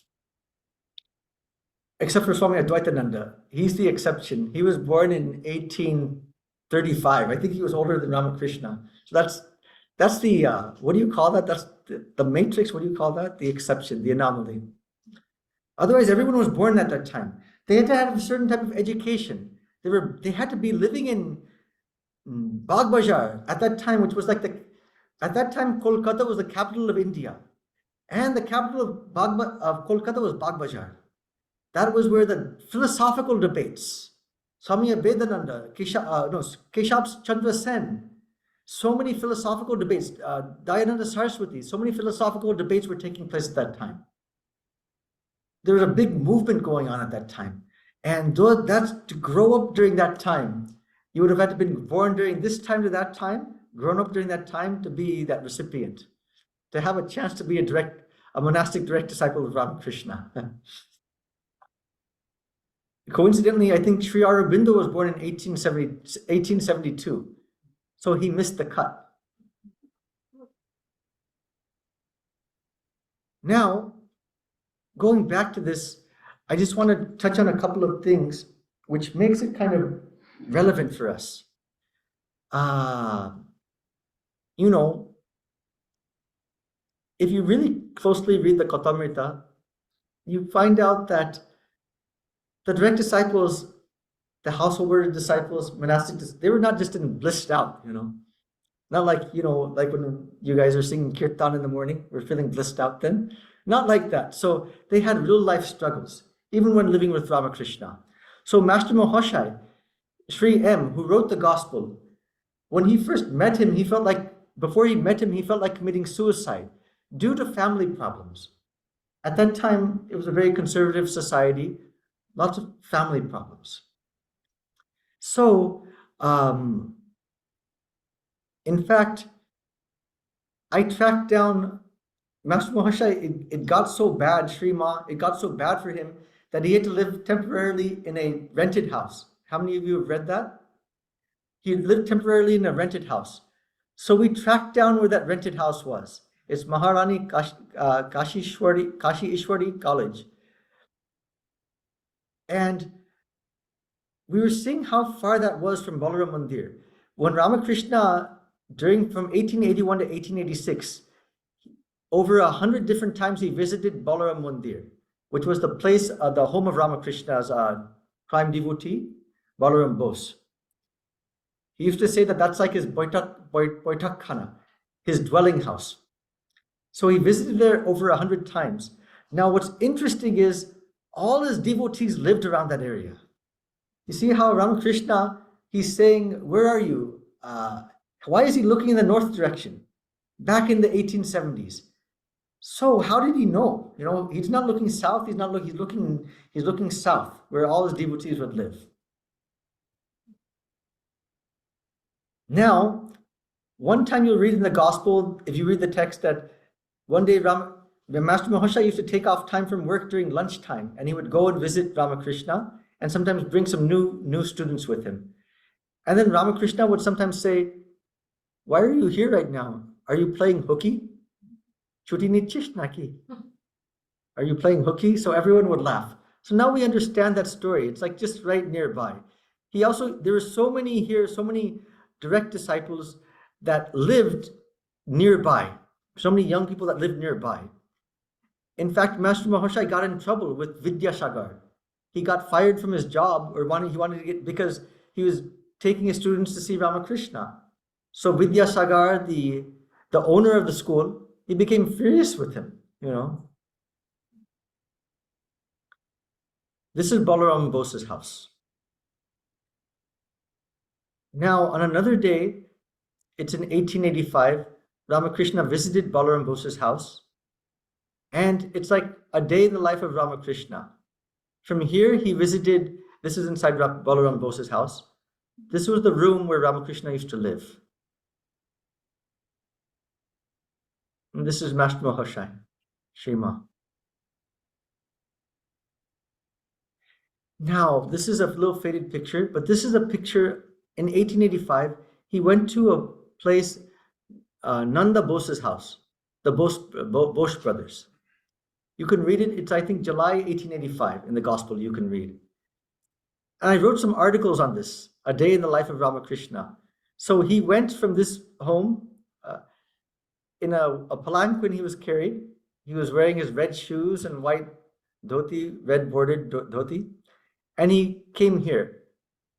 Except for Swami Advaitananda. He's the exception. He was born in 1835. I think he was older than Ramakrishna. So that's the, what do you call that? That's the matrix, what do you call that? The exception, the anomaly. Otherwise, everyone was born at that time. They had to have a certain type of education. They had to be living in Bagh Bazar at that time, which was like at that time, Kolkata was the capital of India. And the capital of Kolkata was Bagh Bazar. That was where the philosophical debates, Swami Vedanta, Keshav Chandra Sen, so many philosophical debates, Dayananda Saraswati, so many philosophical debates were taking place at that time. There was a big movement going on at that time. And that's to grow up during that time. You would have had to been born during this time to that time, grown up during that time to be that recipient, to have a chance to be a monastic direct disciple of Ramakrishna. Coincidentally, I think Sri Aurobindo was born in 1872. So he missed the cut. Now, going back to this, I just want to touch on a couple of things which makes it kind of relevant for us. If you really closely read the Kautamrita, you find out that the direct disciples, the household disciples, they were not just blissed out, Not like, like when you guys are singing kirtan in the morning, we're feeling blissed out then. Not like that. So they had real life struggles, even when living with Ramakrishna. So Master Mahashai, Sri M, who wrote the gospel, when he first met him, before he met him, he felt like committing suicide due to family problems. At that time, it was a very conservative society, lots of family problems. So, in fact, I tracked down Master Mahashai. It got so bad, Sri Ma, it got so bad for him that he had to live temporarily in a rented house. How many of you have read that? He lived temporarily in a rented house. So we tracked down where that rented house was. It's Maharani Kashi Ishwari College. And we were seeing how far that was from Balaram Mandir. When Ramakrishna, from 1881 to 1886, over 100 different times he visited Balaram Mandir, which was the place, the home of Ramakrishna's prime devotee, Balaram Bose. He used to say that that's like his Boitak Khana, his dwelling house. So he visited there over 100 times. Now what's interesting is all his devotees lived around that area. You see how Ramakrishna, he's saying, where are you? Why is he looking in the north direction? Back in the 1870s. So how did he know? He's not looking south, he's looking south, where all his devotees would live. Now, one time you'll read in the gospel, if you read the text, that one day Master Mahashai used to take off time from work during lunchtime, and he would go and visit Ramakrishna and sometimes bring some new students with him. And then Ramakrishna would sometimes say, why are you here right now? Are you playing hooky? Chuti nichish naki? Are you playing hooky? So everyone would laugh. So now we understand that story. It's like just right nearby. There were so many direct disciples that lived nearby. So many young people that lived nearby. In fact, Master Mahashai got in trouble with Vidyasagar. He got fired from his job, or he wanted to get, because he was taking his students to see Ramakrishna. So Vidyasagar, the owner of the school, he became furious with him, This is Balaram Bose's house. Now, on another day, it's in 1885, Ramakrishna visited Balaram Bose's house. And it's like a day in the life of Ramakrishna. From here, he visited This is inside Balaram Bose's house. This was the room where Ramakrishna used to live. And this is Master Mahashai, Shema. Now, this is a little faded picture, but this is a picture in 1885. He went to a place, Nanda Bose's house, the Bose brothers. You can read it. It's, I think, July 1885 in the Gospel. You can read. And I wrote some articles on this, A Day in the Life of Ramakrishna. So he went from this home in a palanquin he was carried. He was wearing his red shoes and white dhoti, red bordered dhoti. And he came here.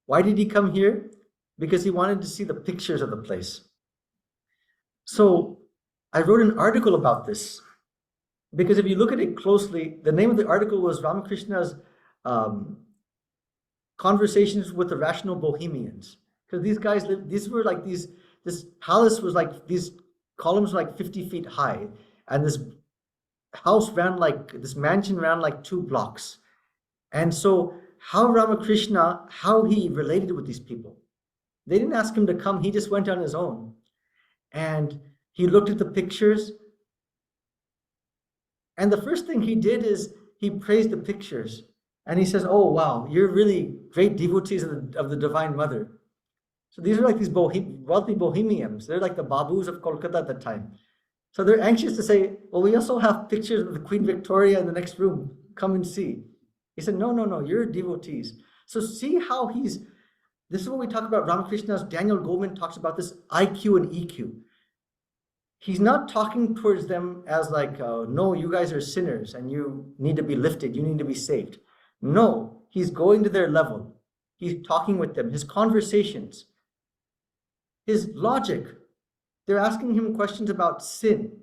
Why did he come here? Because he wanted to see the pictures of the place. So I wrote an article about this. Because if you look at it closely, the name of the article was Ramakrishna's Conversations with the Rational Bohemians. Because these guys lived, this palace was like, these columns were like 50 feet high. And this mansion ran like 2 blocks. And so how Ramakrishna, how he related with these people. They didn't ask him to come, he just went on his own. And he looked at the pictures. And the first thing he did is he praised the pictures. And he says, oh, wow, you're really great devotees of the Divine Mother. So these are like these wealthy bohemians. They're like the babus of Kolkata at the time. So they're anxious to say, well, we also have pictures of the Queen Victoria in the next room. Come and see. He said, no, you're devotees. So see how this is what we talk about Ramakrishna's, Daniel Goleman talks about this IQ and EQ. He's not talking towards them as like, no, you guys are sinners and you need to be lifted, you need to be saved. No, he's going to their level. He's talking with them, his conversations, his logic. They're asking him questions about sin,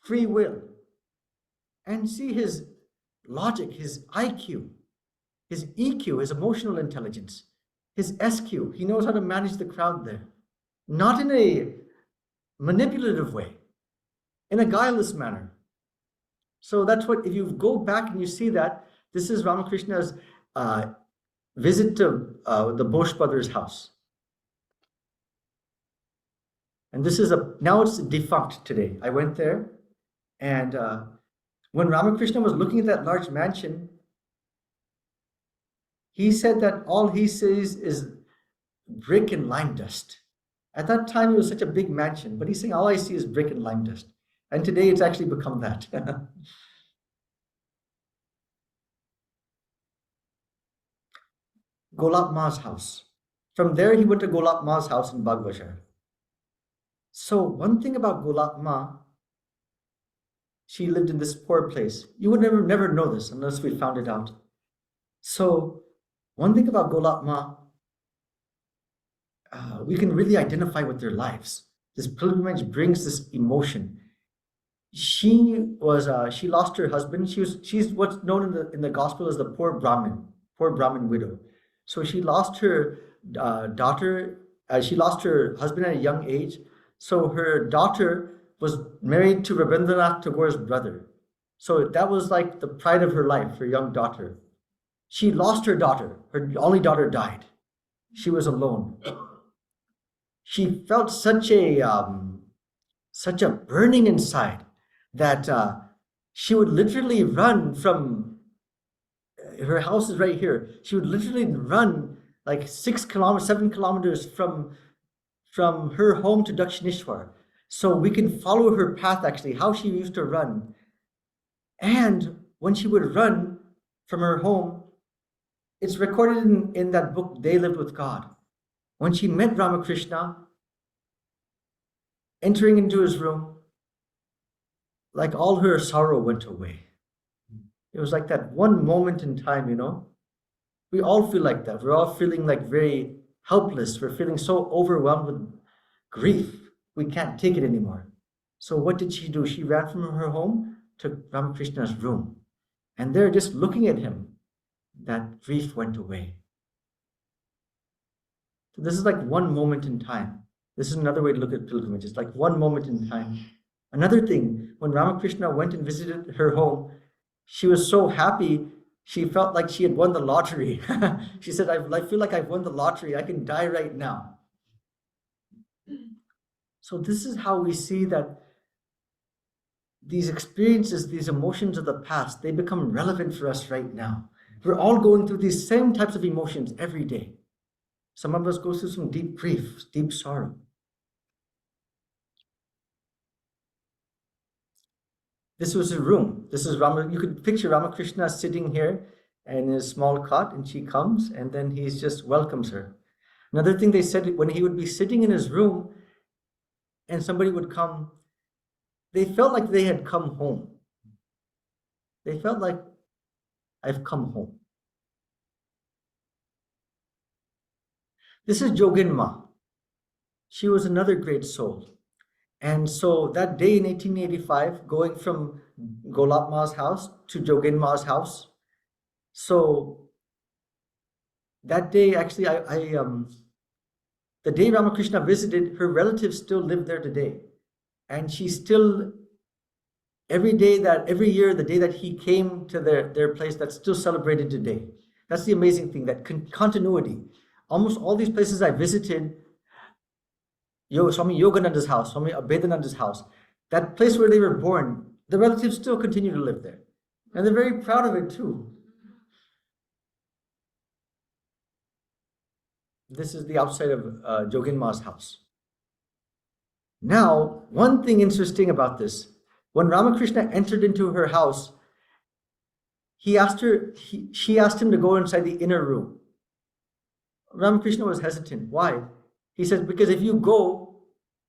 free will, and see his logic, his IQ, his EQ, his emotional intelligence, his SQ. He knows how to manage the crowd there, not in a manipulative way, in a guileless manner. So that's what, if you go back and you see that, this is Ramakrishna's visit to the Bose brothers' house. And this is now it's defunct today. I went there, and when Ramakrishna was looking at that large mansion, he said that all he sees is brick and lime dust. At that time, it was such a big mansion, but he's saying, all I see is brick and lime dust. And today, it's actually become that. Golap Ma's house. From there, he went to Golap Ma's house in Bagbajar. So one thing about Golap Ma, she lived in this poor place. You would never know this unless we found it out. So one thing about Golap Ma, we can really identify with their lives. This pilgrimage brings this emotion. She lost her husband. She's what's known in the gospel as the poor Brahmin widow. So she lost her daughter. She lost her husband at a young age. So her daughter was married to Rabindranath Tagore's brother. So that was like the pride of her life, her young daughter. She lost her daughter. Her only daughter died. She was alone. She felt such a burning inside that she would literally run from, her house is right here. She would literally run like 7 kilometers from her home to Dakshineshwar. So we can follow her path actually, how she used to run. And when she would run from her home, it's recorded in that book, They Lived with God. When she met Ramakrishna, entering into his room, like all her sorrow went away. It was like that one moment in time, We all feel like that. We're all feeling like very helpless. We're feeling so overwhelmed with grief. We can't take it anymore. So what did she do? She ran from her home to Ramakrishna's room. And there, just looking at him, that grief went away. So this is like one moment in time. This is another way to look at pilgrimage. It's like one moment in time. Another thing, when Ramakrishna went and visited her home, she was so happy. she felt like she had won the lottery. She said, I feel like I've won the lottery. I can die right now. So this is how we see that these experiences, these emotions of the past, they become relevant for us right now. We're all going through these same types of emotions every day. Some of us go through some deep grief, deep sorrow. This was a room. This is Rama. You could picture Ramakrishna sitting here in his small cot, and she comes, and then he just welcomes her. Another thing they said, when he would be sitting in his room and somebody would come, they felt like they had come home. They felt like, I've come home. This is Joginma. She was another great soul. And so that day in 1885, going from Golapma's house to Joginma's house, so that day, actually, the day Ramakrishna visited, her relatives still live there today. And she still, every year, the day that he came to their place, that's still celebrated today. That's the amazing thing, that continuity. Almost all these places I visited, Swami Yogananda's house, Swami Vedananda's house, that place where they were born, the relatives still continue to live there. And they're very proud of it too. This is the outside of Joginma's house. Now, one thing interesting about this, when Ramakrishna entered into her house, she asked him to go inside the inner room. Ramakrishna was hesitant. Why? He says, because if you go,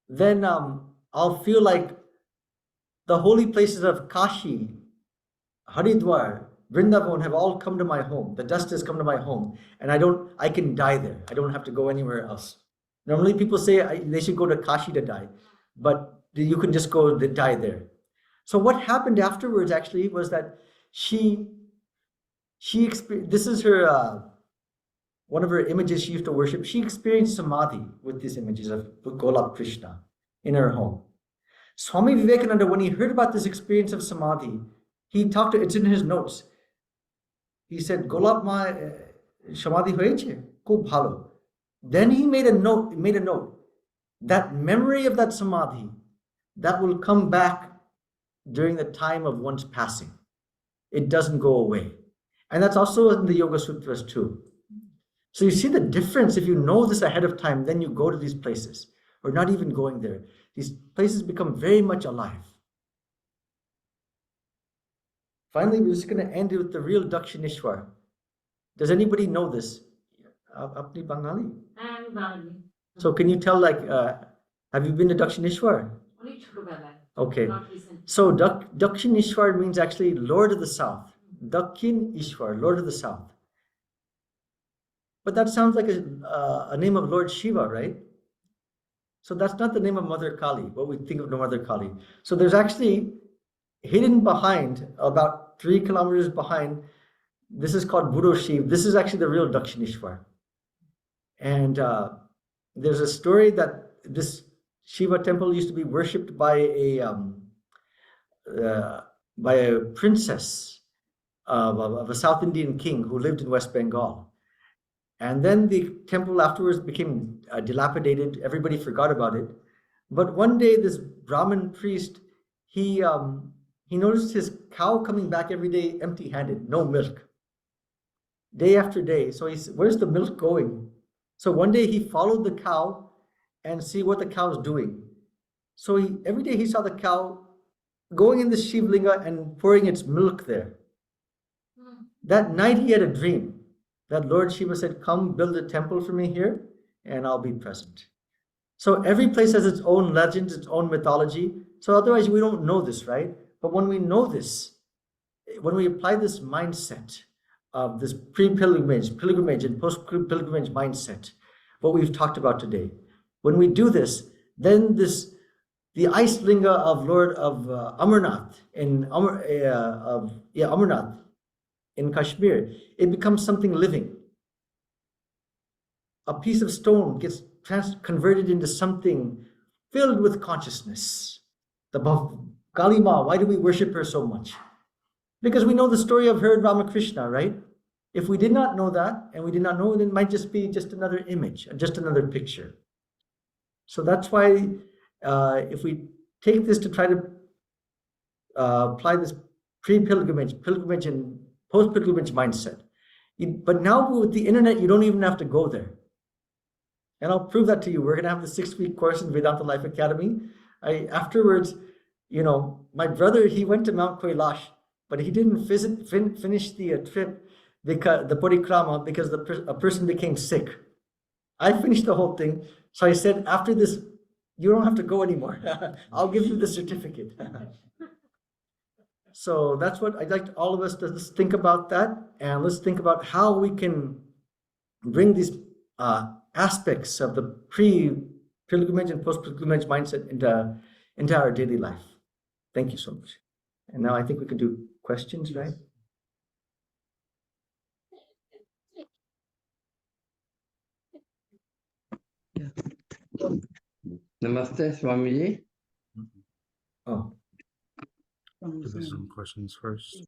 then I'll feel like the holy places of Kashi, Haridwar, Vrindavan have all come to my home. The dust has come to my home, and I can die there. I don't have to go anywhere else. Normally people say they should go to Kashi to die, but you can just go to die there. So what happened afterwards actually was that she experienced, this is her, one of her images she used to worship. She experienced samadhi with these images of Golap Krishna in her home. Swami Vivekananda, when he heard about this experience of samadhi, he talked to, it's in his notes. He said, Golap ma samadhi hoyeche, khub bhalo. Then he made a note that memory of that samadhi, that will come back during the time of one's passing. It doesn't go away. And that's also in the Yoga Sutras too. So you see the difference. If you know this ahead of time, then you go to these places, or not even going there. These places become very much alive. Finally, we're just going to end it with the real Dakshineshwar. Does anybody know this? Apni Bangali. I'm Bangali. So can you tell, have you been to Dakshineshwar? Only chotobelai. Okay. Not recent. So Dakshineshwar means actually Lord of the South. Dakshin Ishwar, Lord of the South. But that sounds like a name of Lord Shiva, right? So that's not the name of Mother Kali, what we think of Mother Kali. So there's actually, hidden behind, about 3 kilometers behind, this is called Budo Shiv. This is actually the real Dakshineshwar. And there's a story that this Shiva temple used to be worshipped by a princess of a South Indian king who lived in West Bengal. And then the temple afterwards became dilapidated. Everybody forgot about it. But one day, this Brahmin priest, he noticed his cow coming back every day empty-handed, no milk, day after day. So he said, where's the milk going? So one day he followed the cow and see what the cow's doing. So every day he saw the cow going in the Shivlinga and pouring its milk there. That night he had a dream that Lord Shiva said, come build a temple for me here and I'll be present. So every place has its own legends, its own mythology. So otherwise we don't know this, right? But when we know this, when we apply this mindset of this pilgrimage and post-pilgrimage mindset, what we've talked about today, when we do this, then the ice linga of Lord of Amarnath Amarnath in Kashmir, it becomes something living. A piece of stone gets converted into something filled with consciousness. The Kali Ma, why do we worship her so much? Because we know the story of her and Ramakrishna, right? If we did not know that, and we did not know, then it might just be just another image, just another picture. So that's why if we take this to try to apply this pre-pilgrimage, pilgrimage, and post-pilgrimage mindset. But now with the internet, you don't even have to go there. And I'll prove that to you. We're going to have the 6-week course in Vedanta Life Academy. Afterwards, my brother, he went to Mount Kailash, but he didn't finish the trip, because the parikrama, because a person became sick. I finished the whole thing. So I said, after this, you don't have to go anymore. I'll give you the certificate. So that's what I'd like all of us to just think about that. And let's think about how we can bring these aspects of the pre-pilgrimage and post-pilgrimage mindset into our daily life. Thank you so much. And now I think we could do questions, right? Namaste, Swamiji. Oh, Do the Zoom questions first.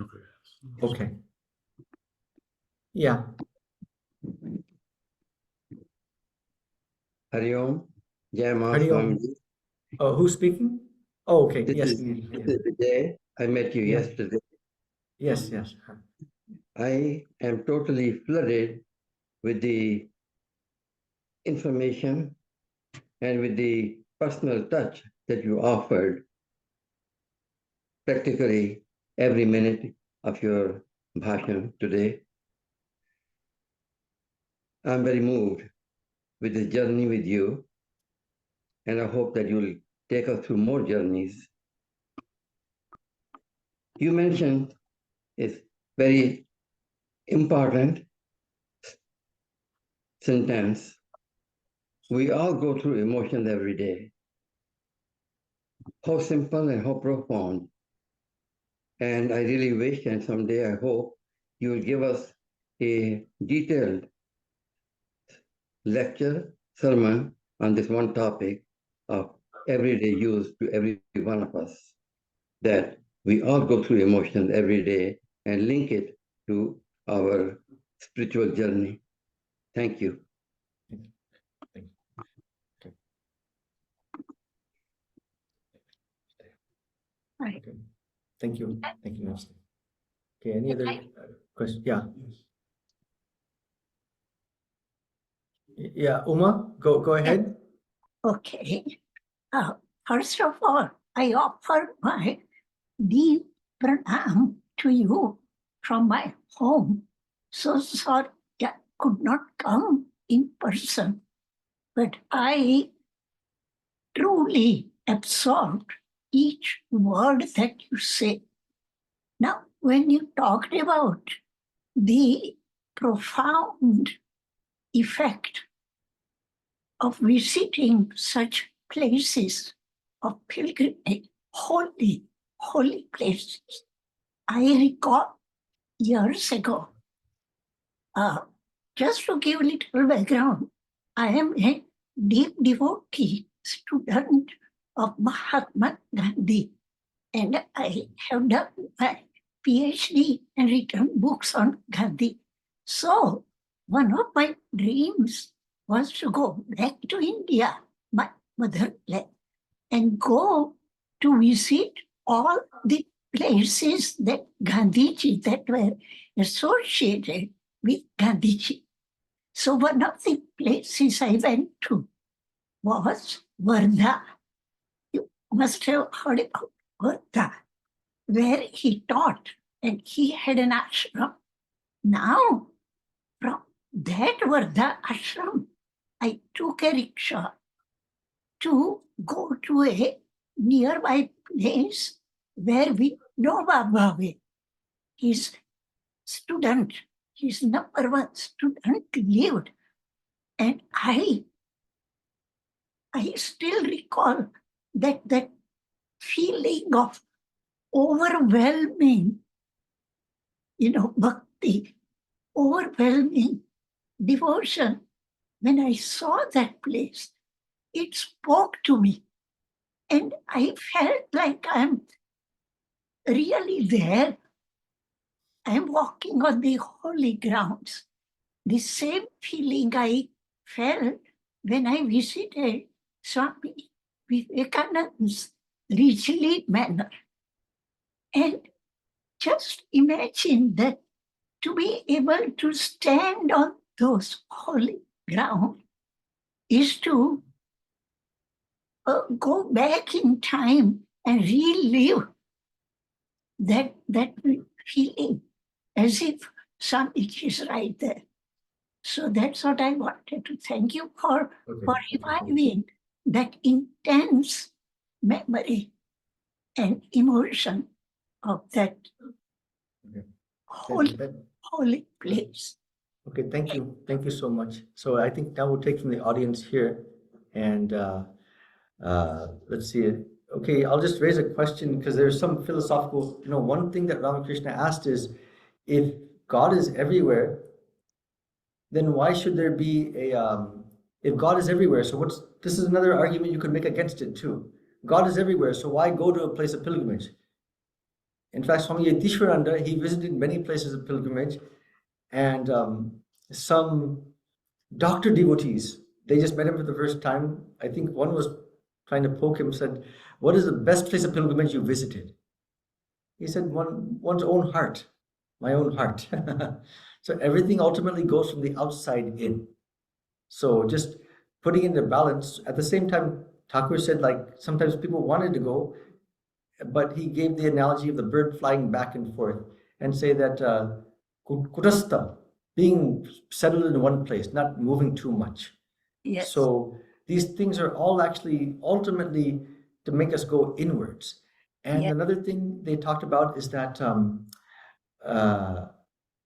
Okay. okay. Yeah. Hari Om. Jai Ma Hari Om. Swamiji. Oh, who's speaking? Oh, okay. This Yes. is Vijay. I met you Yeah. yesterday. Yes. Yes. I am totally flooded with the information and with the personal touch that you offered practically every minute of your bhashan today. I'm very moved with this journey with you, and I hope that you'll take us through more journeys. You mentioned is very important sentence. We all go through emotions every day. How simple and how profound. And I really wish, and someday I hope, you will give us a detailed lecture, sermon on this one topic of everyday use to every one of us, that we all go through emotions every day and link it to our spiritual journey. Thank you. Okay. Thank you. Thank you, Master. Okay, any other questions? Yeah. Yeah, Uma, go ahead. Okay. First of all, I offer my deep pranam to you from my home. So sorry I could not come in person, but I truly absorbed each word that you say. Now, when you talked about the profound effect of visiting such places of pilgrimage, holy places, I recall years ago, just to give a little background, I am a deep devotee student of Mahatma Gandhi, and I have done my PhD and written books on Gandhi. So one of my dreams was to go back to India, my motherland, and go to visit all the places that Gandhiji, that were associated with Gandhiji. So one of the places I went to was Varda. You must have heard about Varda, where he taught, and he had an ashram. Now, from that Varda ashram, I took a rickshaw to go to a nearby place where Vinoba Bhave, his student, his number one student, lived. And I still recall that feeling of overwhelming, bhakti, overwhelming devotion when I saw that place. it spoke to me. And I felt like I'm really there. I'm walking on the holy grounds. The same feeling I felt when I visited Swami Vivekananda's Ridgely Manor. And just imagine that to be able to stand on those holy ground is to go back in time and relive that feeling as if Swami is right there. So that's what I wanted to thank you for reviving that intense memory and emotion of that holy place. Okay, thank you. Thank you so much. So I think now we'll take from the audience here and let's see. Okay, I'll just raise a question because there's some philosophical, one thing that Ramakrishna asked is, if God is everywhere, then why should there be if God is everywhere, so this is another argument you could make against it too. God is everywhere, so why go to a place of pilgrimage? In fact, Swami Yatishwaranda, he visited many places of pilgrimage, and some doctor devotees, they just met him for the first time. I think one was trying to poke him, said, "What is the best place of pilgrimage you visited?" He said, one's own heart, my own heart. So everything ultimately goes from the outside in. So just putting into balance. At the same time, Thakur said, like, sometimes people wanted to go, but he gave the analogy of the bird flying back and forth and say that kutastha, being settled in one place, not moving too much. Yes. So these things are all actually ultimately to make us go inwards. And another thing they talked about is that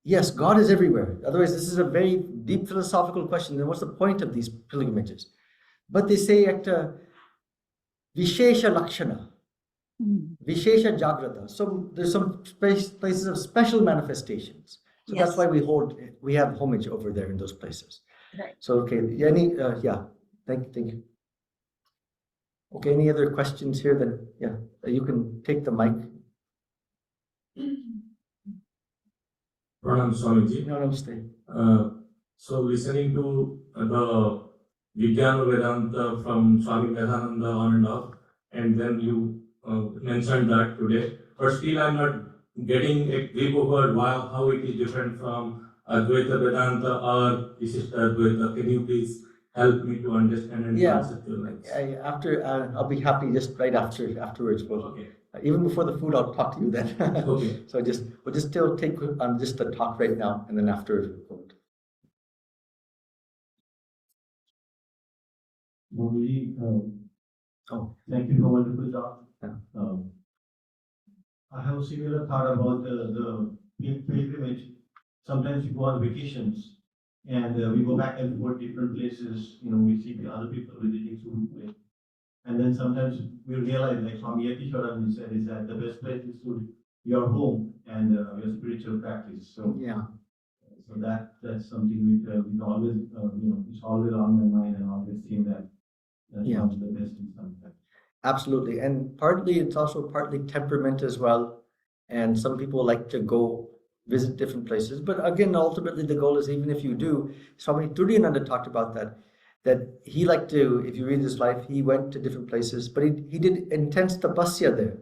yes, God is everywhere. Otherwise, this is a very deep philosophical question. Then what's the point of these pilgrimages? But they say at Vishesha Lakshana, Vishesha Jagrata. So there's some places of special manifestations. So that's why we have homage over there in those places. Right. So okay, thank you. Okay, any other questions here? Then you can take the mic. Pranam Swamiji. Namaste. So listening to the Vijnana Vedanta from Swami Vedanta on and off, and then you mentioned that today, but still I'm not getting a grip over how it is different from Advaita Vedanta or Visishta Advaita. Can you please help me to understand and conceptualize? After I'll be happy just right afterwards. Okay. Even before the food, I'll talk to you then. Okay. So we'll just still take just the talk right now, and then afterwards we'll go. Thank you for a wonderful job. Yeah. I have a similar thought about the pilgrimage. Sometimes we go on vacations and we go back and forth different places. We see the other people visiting some place. And then sometimes we realize, like Swami Yatishwaranda said, is that the best place is to your home and your spiritual practice. So so that's something we always it's always on my mind and always think that that's one of the best in sometimes. Absolutely, and it's also partly temperament as well. And some people like to go visit different places, but again, ultimately the goal is, even if you do, Swami Chidekananda talked about that he liked to, if you read his life, he went to different places, but he did intense tapasya there.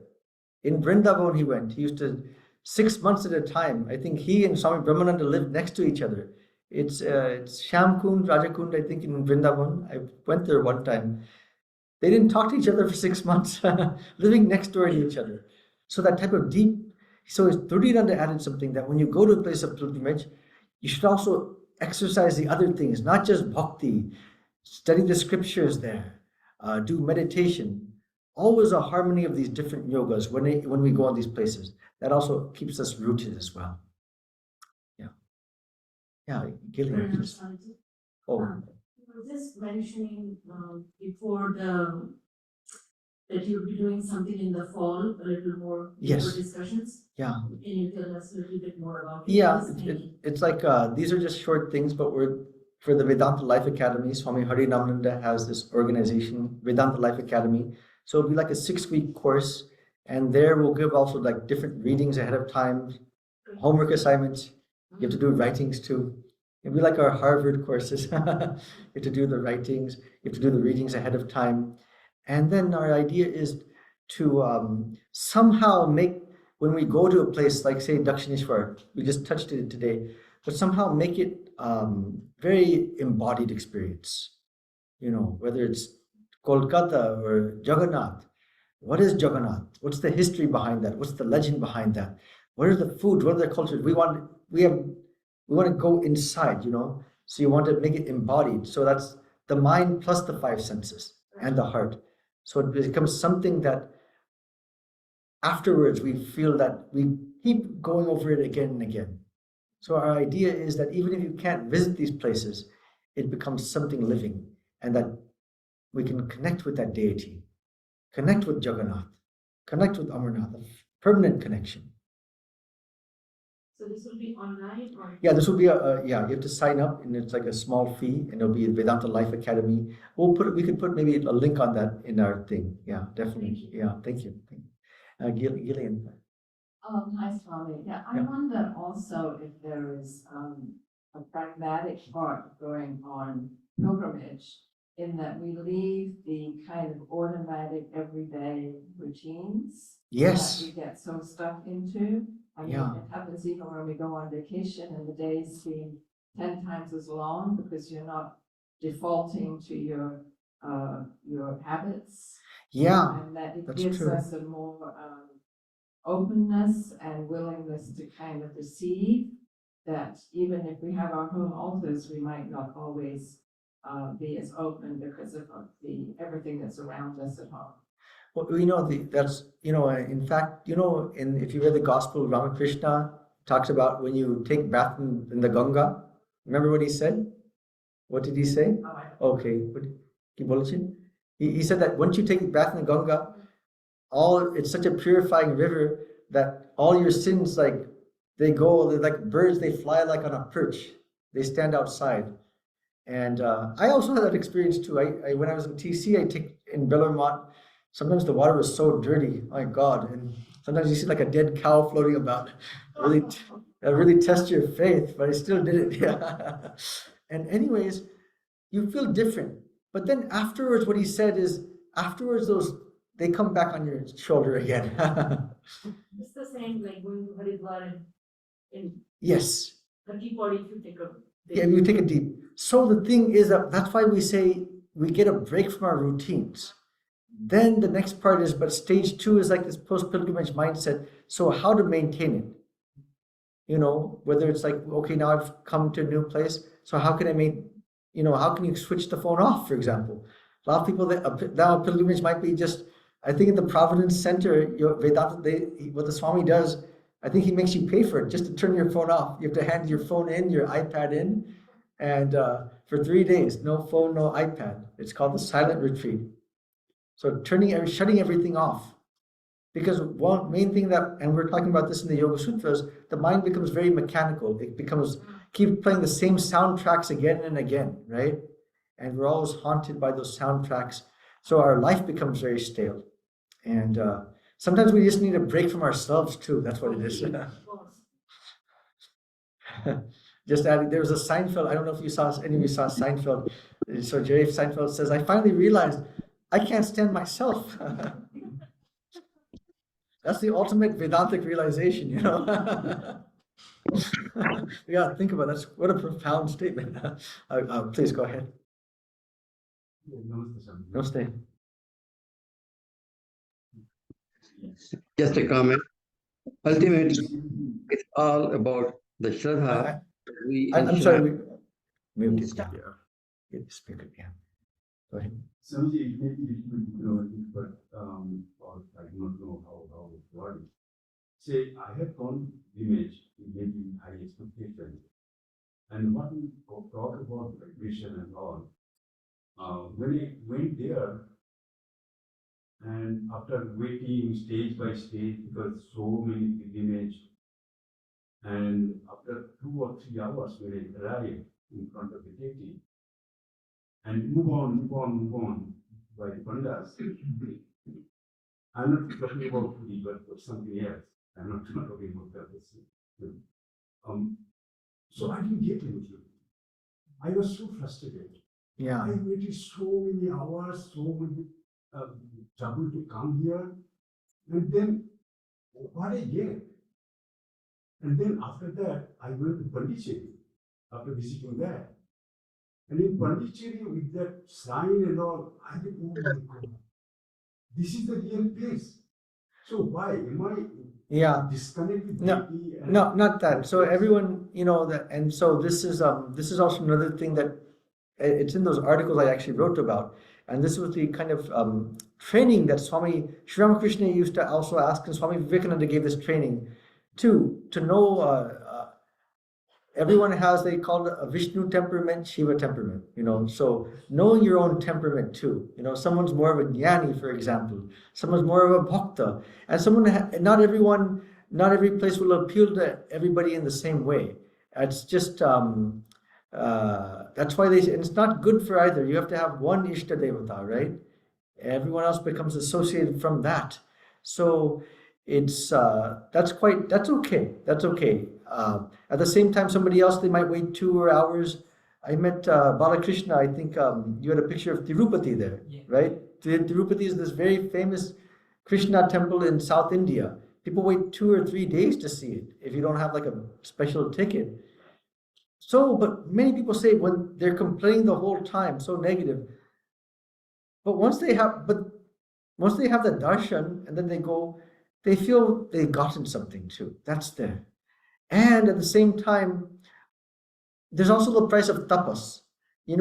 In Vrindavan he went. He used to 6 months at a time. I think he and Swami Brahmananda lived next to each other. It's Shyamkund, Rajakund, I think, in Vrindavan. I went there one time. They didn't talk to each other for 6 months, living next door to each other. So that type of deep. So Chidekananda added something that when you go to a place of pilgrimage, you should also exercise the other things, not just bhakti. Study the scriptures there, do meditation. Always a harmony of these different yogas when we go on these places. That also keeps us rooted as well. Gillian, please. You were just mentioning before that you'll be doing something in the fall, a little more deeper discussions. Yeah. Can you tell us a little bit more about it? Yeah, it's like these are just short things, but for the Vedanta Life Academy, Swami Harinamnanda has this organization, Vedanta Life Academy. So it'll be like a 6-week course, and there we'll give also like different readings ahead of time, homework assignments. You have to do writings too. It'll be like our Harvard courses. You have to do the writings, you have to do the readings ahead of time. And then our idea is to somehow make, when we go to a place like, say, Dakshineshwar, we just touched it today, but somehow make it very embodied experience. You know, whether it's Kolkata or Jagannath. What is Jagannath? What's the history behind that? What's the legend behind that? What are the foods? What are the cultures? We want to go inside, you know. So you want to make it embodied. So that's the mind plus the 5 senses and the heart. So it becomes something that afterwards we feel that we keep going over it again and again. So our idea is that even if you can't visit these places, it becomes something living, and that we can connect with that deity, connect with Jagannath, connect with Amarnath, a permanent connection. So this will be online or? Yeah, this will be you have to sign up, and it's like a small fee, and it'll be at Vedanta Life Academy. We could put maybe a link on that in our thing. Yeah, definitely. Yeah, thank you. Gillian. Hi, Swami. Yeah, I Yeah. wonder also if there is a pragmatic part of going on pilgrimage, in that we leave the kind of automatic everyday routines Yes. that we get so stuck into. I mean, Yeah. it happens even when we go on vacation and the days seem 10 times as long because you're not defaulting to your habits. Yeah, And that it that's gives true. us a more openness and willingness to kind of receive that even if we have our home altars, we might not always be as open because of the everything that's around us at home. Well, that's, in fact, if you read the Gospel, Ramakrishna talks about when you take bath in the Ganga. Remember what he said? What did he say? Okay, he said that once you take a bath in the Ganga, it's such a purifying river that all your sins, like, they're like birds, they fly like on a perch. They stand outside. And I also had that experience too. When I was in TC, I take in Bellarmont. Sometimes the water was so dirty, my God. And sometimes you see like a dead cow floating about. Really test your faith, but I still did it. Yeah. And anyways, you feel different. But then afterwards, what he said is, afterwards, they come back on your shoulder again. It's the same like going to Haridwar in Yes. 30-40 if you take a. Yeah, you take a deep. So the thing is that's why we say we get a break from our routines. Then the next part is, but stage 2 is like this post-pilgrimage mindset. So how to maintain it? Whether it's like, okay, now I've come to a new place. So how can how can you switch the phone off, for example? A lot of people now pilgrimage might be just, I think in the Providence Center, Vedanta, what the Swami does, I think he makes you pay for it just to turn your phone off. You have to hand your phone in, your iPad in, and for 3 days, no phone, no iPad. It's called the silent retreat. So shutting everything off. Because one main thing and we're talking about this in the Yoga Sutras, the mind becomes very mechanical. It keeps playing the same soundtracks again and again, right? And we're always haunted by those soundtracks. So our life becomes very stale. And sometimes we just need a break from ourselves too. That's what it is. Just adding, there was a Seinfeld. I don't know if any of you saw Seinfeld. So Jerry Seinfeld says, "I finally realized I can't stand myself." That's the ultimate Vedantic realization, Yeah, think about that. What a profound statement. Please go ahead. Namaste. Just a comment. Ultimately, it's all about the Shraddha. I'm sorry. We muted. Yeah. Speak it. Yeah. Go ahead. Swamiji, it may be difficult, but or I do not know how it's worded. Say, I have gone image, maybe high expectation, and what we talk about vibration and all, when I went there, and after waiting stage by stage, because so many pilgrimage, and after 2 or 3 hours when I arrived, in front of the deity and move on by the pandas. I'm not talking about foodie, but something else. I'm not talking about that. So I didn't get anything. I was so frustrated. Yeah. I waited so many hours, so many trouble to come here, and then what I get. And then after that, I went to Pondicherry after visiting that. And in Pondicherry, with that sign and all, I think, oh my God, this is the real place. So why am I disconnected? No, not that. So everyone, that, and so this is also another thing that it's in those articles I actually wrote about, and this was the kind of training that Swami Sri Ramakrishna used to also ask, and Swami Vivekananda gave this training to know. Everyone has, they call it a Vishnu temperament, Shiva temperament, so knowing your own temperament too. Someone's more of a jnani, for example, someone's more of a bhakta, and not every place will appeal to everybody in the same way. It's just, that's why and it's not good for either. You have to have one Ishta Devata, right? Everyone else becomes associated from that. So it's that's okay. That's okay. At the same time, somebody else, they might wait 2 hours. I met Balakrishna. I think you had a picture of Tirupati there, right? Tirupati is this very famous Krishna temple in South India. People wait 2 or 3 days to see it if you don't have like a special ticket. So, but many people say when they're complaining the whole time, so negative. But once they have the darshan and then they go, they feel they've gotten something too. That's there. And at the same time, there's also the price of tapas. In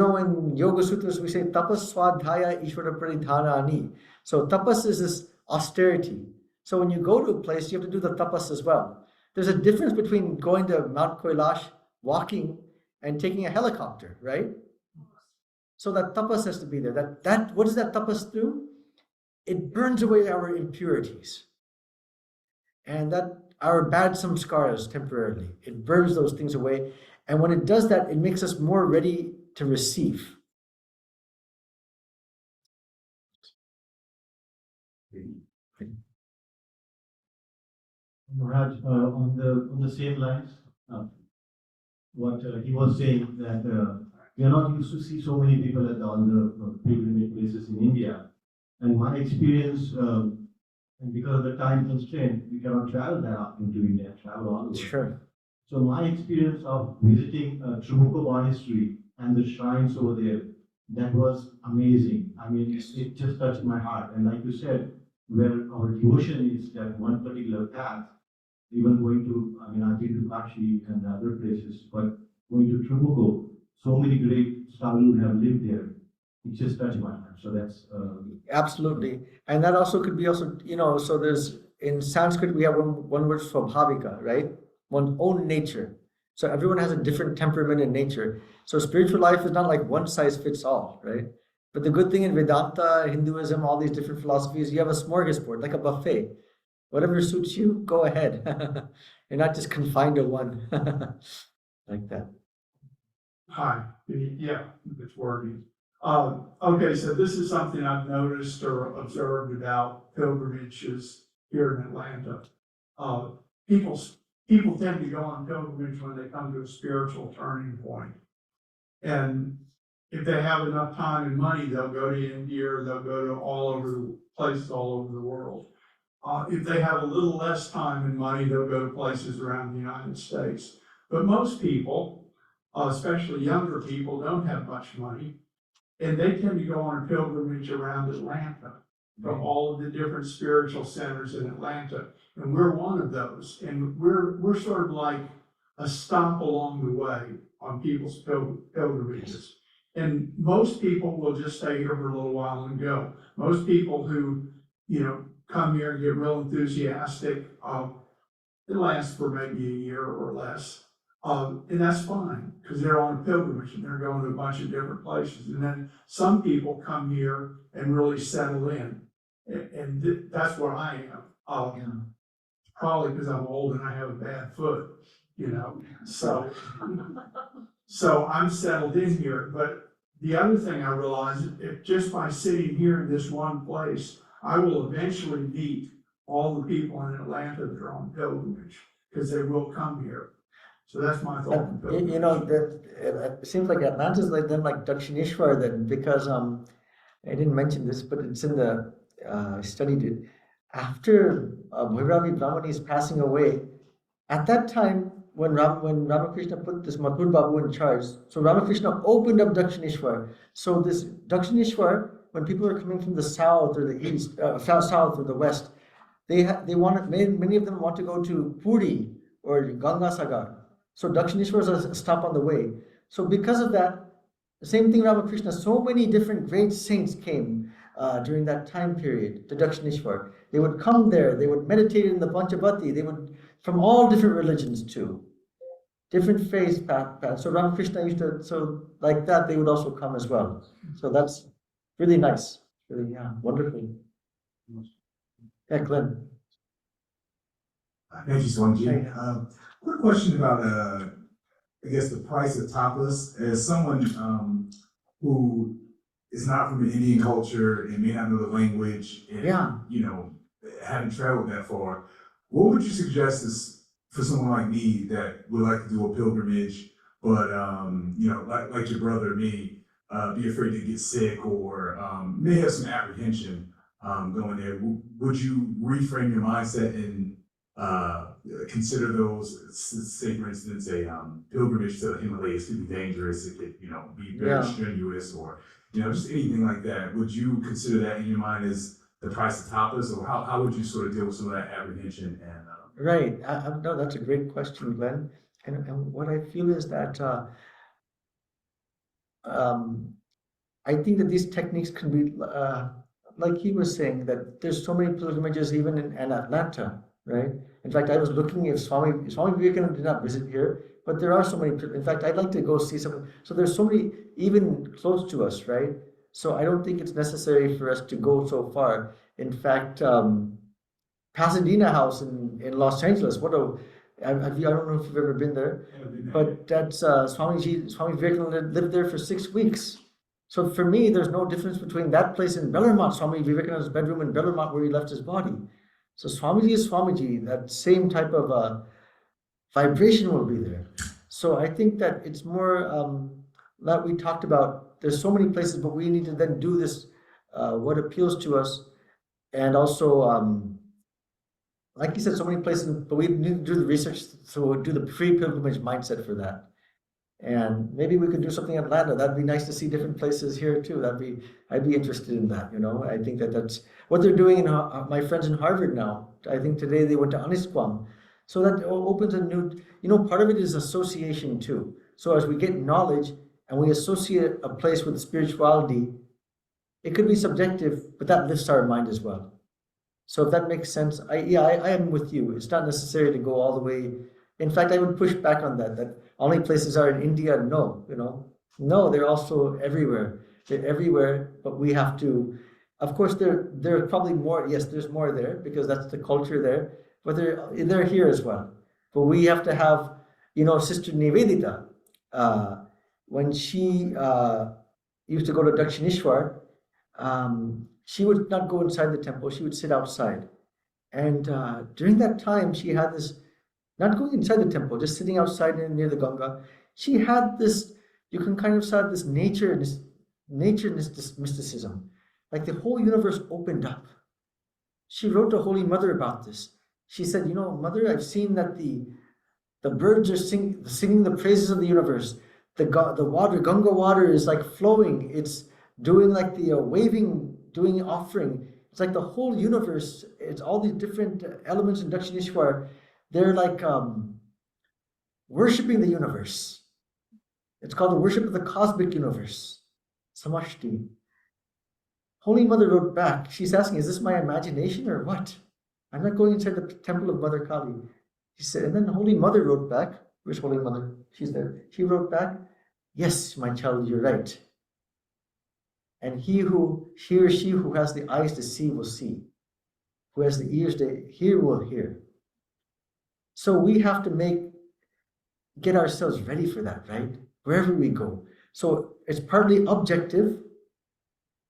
Yoga Sutras, we say tapas swadhyaya ishvara pranidhanani. So tapas is this austerity. So when you go to a place, you have to do the tapas as well. There's a difference between going to Mount Kailash, walking, and taking a helicopter, right? So that tapas has to be there. What does that tapas do? It burns away our impurities. And that our bad samskaras temporarily. It burns those things away. And when it does that, it makes us more ready to receive. Maharaj, on the same lines, what he was saying that we are not used to see so many people at all the pilgrimage places in India. And my experience, and because of the time constraint, we cannot travel that often to India, travel all over. Sure. So my experience of visiting Trabuco Monastery and the shrines over there, that was amazing. I mean, it just touched my heart. And like you said, where our devotion is that one particular path, even going to, I've been to Kashi and other places, but going to Trabuco, so many great sadhus have lived there. It just touched my heart. So that's absolutely. And that also could be so there's, in Sanskrit, we have one word for bhavika, right? One's own nature. So everyone has a different temperament and nature. So spiritual life is not like one size fits all, right? But the good thing in Vedanta, Hinduism, all these different philosophies, you have a smorgasbord, like a buffet. Whatever suits you, go ahead. You're not just confined to one. Like that. Hi, yeah, it's working. Okay, so this is something I've noticed or observed about pilgrimages here in Atlanta. People tend to go on pilgrimage when they come to a spiritual turning point. And if they have enough time and money, they'll go to India or they'll go to places all over the world. If they have a little less time and money, they'll go to places around the United States. But most people, especially younger people, don't have much money. And they tend to go on a pilgrimage around Atlanta from all of the different spiritual centers in Atlanta. And we're one of those. And we're sort of like a stop along the way on people's pilgrimages. And most people will just stay here for a little while and go. Most people who, come here and get real enthusiastic, it lasts for maybe a year or less. And that's fine, because they're on a pilgrimage and they're going to a bunch of different places. And then some people come here and really settle in. And that's where I am. Probably because I'm old and I have a bad foot, So So I'm settled in here, but the other thing I realize, if just by sitting here in this one place, I will eventually meet all the people in Atlanta that are on pilgrimage, because they will come here. So that's my thought on pilgrimage. You know, it seems like Atlanta's like then like Dakshineshwar then, because I didn't mention this, but it's in the I studied it. After Bhairavi Brahmani is passing away, at that time when Ramakrishna put this Mathur Babu in charge, so Ramakrishna opened up Dakshineshwar. So this Dakshineshwar, when people are coming from the south or the east, south or the west, they wanted many of them want to go to Puri or Ganga Sagar. So Dakshineshwar is a stop on the way. So because of that, the same thing Ramakrishna, so many different great saints came during that time period to Dakshineshwar. They would come there, they would meditate in the Panchavati, they would, from all different religions too, different faiths path. So Ramakrishna used to, so like that, they would also come as well. So that's really nice. Really, yeah, wonderful. Yeah, Glenn. Thank you, Swamiji. Hey. Quick question about, I guess, the price of tapas. As someone who is not from an Indian culture and may not know the language, and you know, haven't traveled that far, what would you suggest is for someone like me that would like to do a pilgrimage, but you know, like your brother, me, be afraid to get sick or may have some apprehension going there? Would you reframe your mindset and consider those, say for instance, a pilgrimage to the Himalayas could be dangerous, it could, you know, be very strenuous, or, you know, just anything like that. Would you consider that in your mind as the price of tapas, or how would you sort of deal with some of that apprehension? And Right. No, that's a great question, Glenn. And what I feel is that I think that these techniques can be, like he was saying, that there's so many pilgrimages even in Atlanta, right? In fact, I was looking if Swami Vivekananda did not visit here, but there are so many. In fact, I'd like to go see some. So there's so many even close to us, right? So I don't think it's necessary for us to go so far. In fact, Pasadena House in Los Angeles. I don't know if you've ever been there, but that's Swami Vivekananda lived there for 6 weeks. So for me, there's no difference between that place in Bellarmont, Swami Vivekananda's bedroom in Bellarmont where he left his body. So Swamiji is Swamiji, that same type of vibration will be there. So I think that it's more that we talked about, there's so many places, but we need to then do this, what appeals to us. And also, like you said, so many places, but we need to do the research, so do the pre-pilgrimage mindset for that. And maybe we could do something in Atlanta. That'd be nice to see different places here too. I'd be interested in that, you know. I think that's what they're doing in my friends in Harvard now. I think today they went to Anisquam. So that opens a new, you know, part of it is association too. So as we get knowledge and we associate a place with spirituality, it could be subjective, but that lifts our mind as well. So if that makes sense, I am with you. It's not necessary to go all the way. In fact, I would push back on that only places are in India. No, you know, no, they're also everywhere. They're everywhere, but we have to, of course, there are probably more. Yes, there's more there because that's the culture there, but they're here as well. But we have to have, you know, Sister Nivedita, when she used to go to Dakshineshwar, she would not go inside the temple, she would sit outside. And during that time, she had this, not going inside the temple, just sitting outside near the Ganga. She had this, you can kind of see this nature and this mysticism. Like the whole universe opened up. She wrote to Holy Mother about this. She said, you know, Mother, I've seen that the birds are singing the praises of the universe. The water, Ganga water is like flowing. It's doing like the waving, doing offering. It's like the whole universe. It's all these different elements in Dakshineshwar. They're like worshiping the universe. It's called the worship of the cosmic universe. Samashti. Holy Mother wrote back. She's asking, is this my imagination or what? I'm not going inside the temple of Mother Kali. She said, and then Holy Mother wrote back. Where's Holy Mother? She's there. She wrote back, yes, my child, you're right. And he or she who has the eyes to see will see. Who has the ears to hear will hear. So we have to get ourselves ready for that, right? wherever we go. So it's partly objective,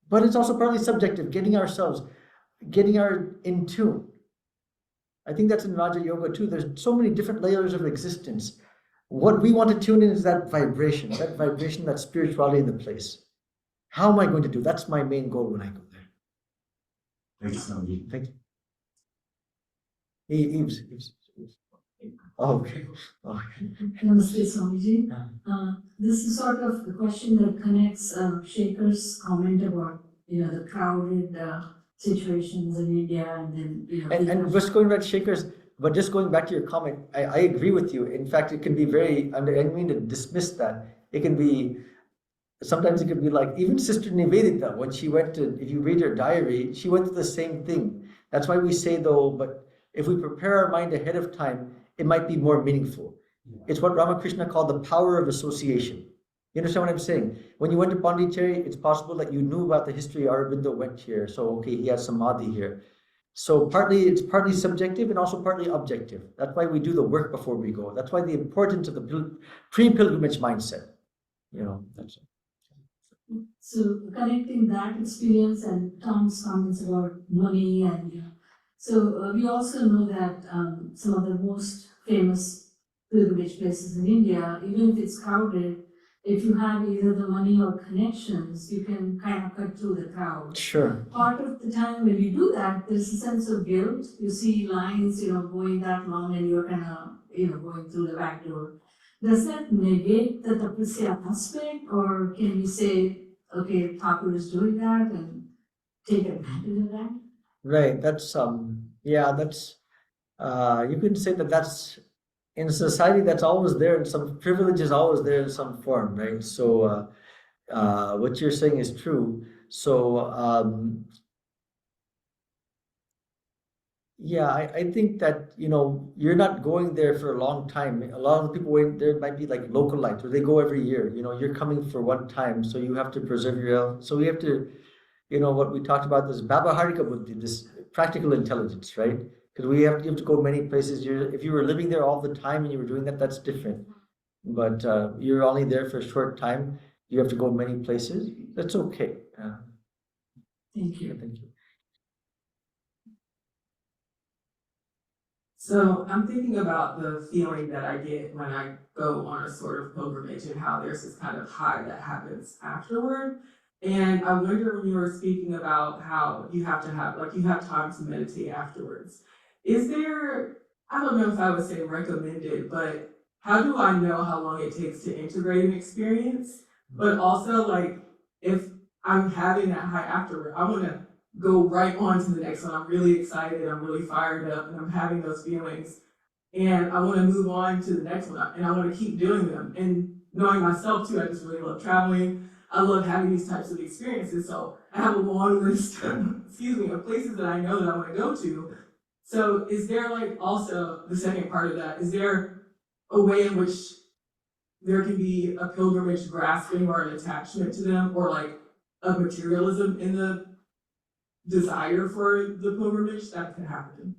but it's also partly subjective, getting our in tune. I think that's in Raja Yoga too. There's so many different layers of existence. What we want to tune in is that vibration, that spirituality in the place. How am I going to do? That's my main goal when I go there. Thank you, Swami. Thank you. Eves. Oh, okay. Namaste, Swamiji. This is sort of the question that connects Shekhar's comment about, the crowded situations in India, and then, And just going back to Shekhar's, but just going back to your comment, I agree with you. In fact, it can be very, I don't mean to dismiss that. It can be, sometimes it could be like, even Sister Nivedita, when she went to, if you read her diary, she went through the same thing. That's why we say though, but if we prepare our mind ahead of time, it might be more meaningful. It's what Ramakrishna called the power of association. You understand what I'm saying? When you went to Pondicherry, it's possible that you knew about the history. Aurobindo went here, so okay, he has samadhi here. So it's partly subjective and also partly objective. That's why we do the work before we go. That's why the importance of the pre-pilgrimage mindset. That's it. So connecting that experience and Tom's comments about money, and so we also know that some of the most famous pilgrimage places in India, even if it's crowded, if you have either the money or connections, you can kind of cut through the crowd. Sure. Part of the time when you do that, there's a sense of guilt. You see lines, going that long, and you're kind of, going through the back door. Does that negate the tapasya aspect, or can we say, okay, Thakur is doing that and take advantage of that? Right. That's that's you can say that's in society that's always there, and some privilege is always there in some form, right? So what you're saying is true. So I think that you're not going there for a long time. A lot of the people waiting there might be like localites, where they go every year. You're coming for one time, so you have to preserve your health. So we have to, what we talked about, this Bhavaharika Buddhi, this practical intelligence, right? Because you have to go many places. If you were living there all the time and you were doing that, that's different. But you're only there for a short time. You have to go many places. That's okay. Thank you. Thank you. So I'm thinking about the feeling that I get when I go on a sort of pilgrimage, and how there's this kind of high that happens afterward. And I wonder, when you were speaking about how you have time to meditate afterwards, is there, I don't know if I would say recommended, but how do I know how long it takes to integrate an experience? But also, like, if I'm having that high afterward, I want to go right on to the next one. I'm really excited, I'm really fired up, and I'm having those feelings. And I want to move on to the next one, and I want to keep doing them. And knowing myself too, I just really love traveling. I love having these types of experiences. So I have a long list of places that I know that I want to go to. So is there, like, also the second part of that, is there a way in which there can be a pilgrimage grasping or an attachment to them, or like a materialism in the desire for the pilgrimage that can happen?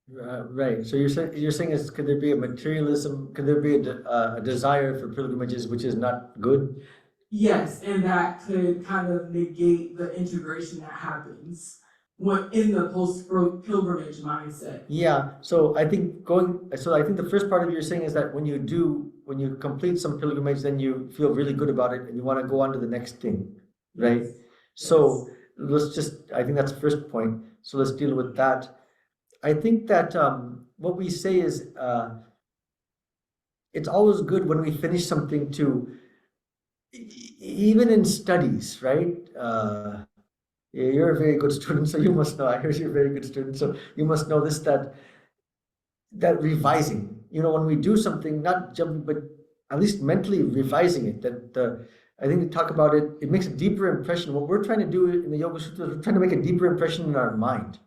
Right. So you're saying could there be a materialism? Could there be a desire for pilgrimages which is not good? Yes, and that could kind of negate the integration that happens in the post-pilgrimage mindset. Yeah. So I think the first part of your saying is that when you complete some pilgrimage, then you feel really good about it and you want to go on to the next thing, right? Yes. So I think that's the first point. So let's deal with that. I think that what we say is it's always good when we finish something even in studies, right? You're a very good student, so you must know. I heard you're a very good student, so you must know this, that revising. When we do something, not jumping, but at least mentally revising it. I think we talk about it. It makes a deeper impression. What we're trying to do in the Yoga Sutras, we're trying to make a deeper impression in our mind,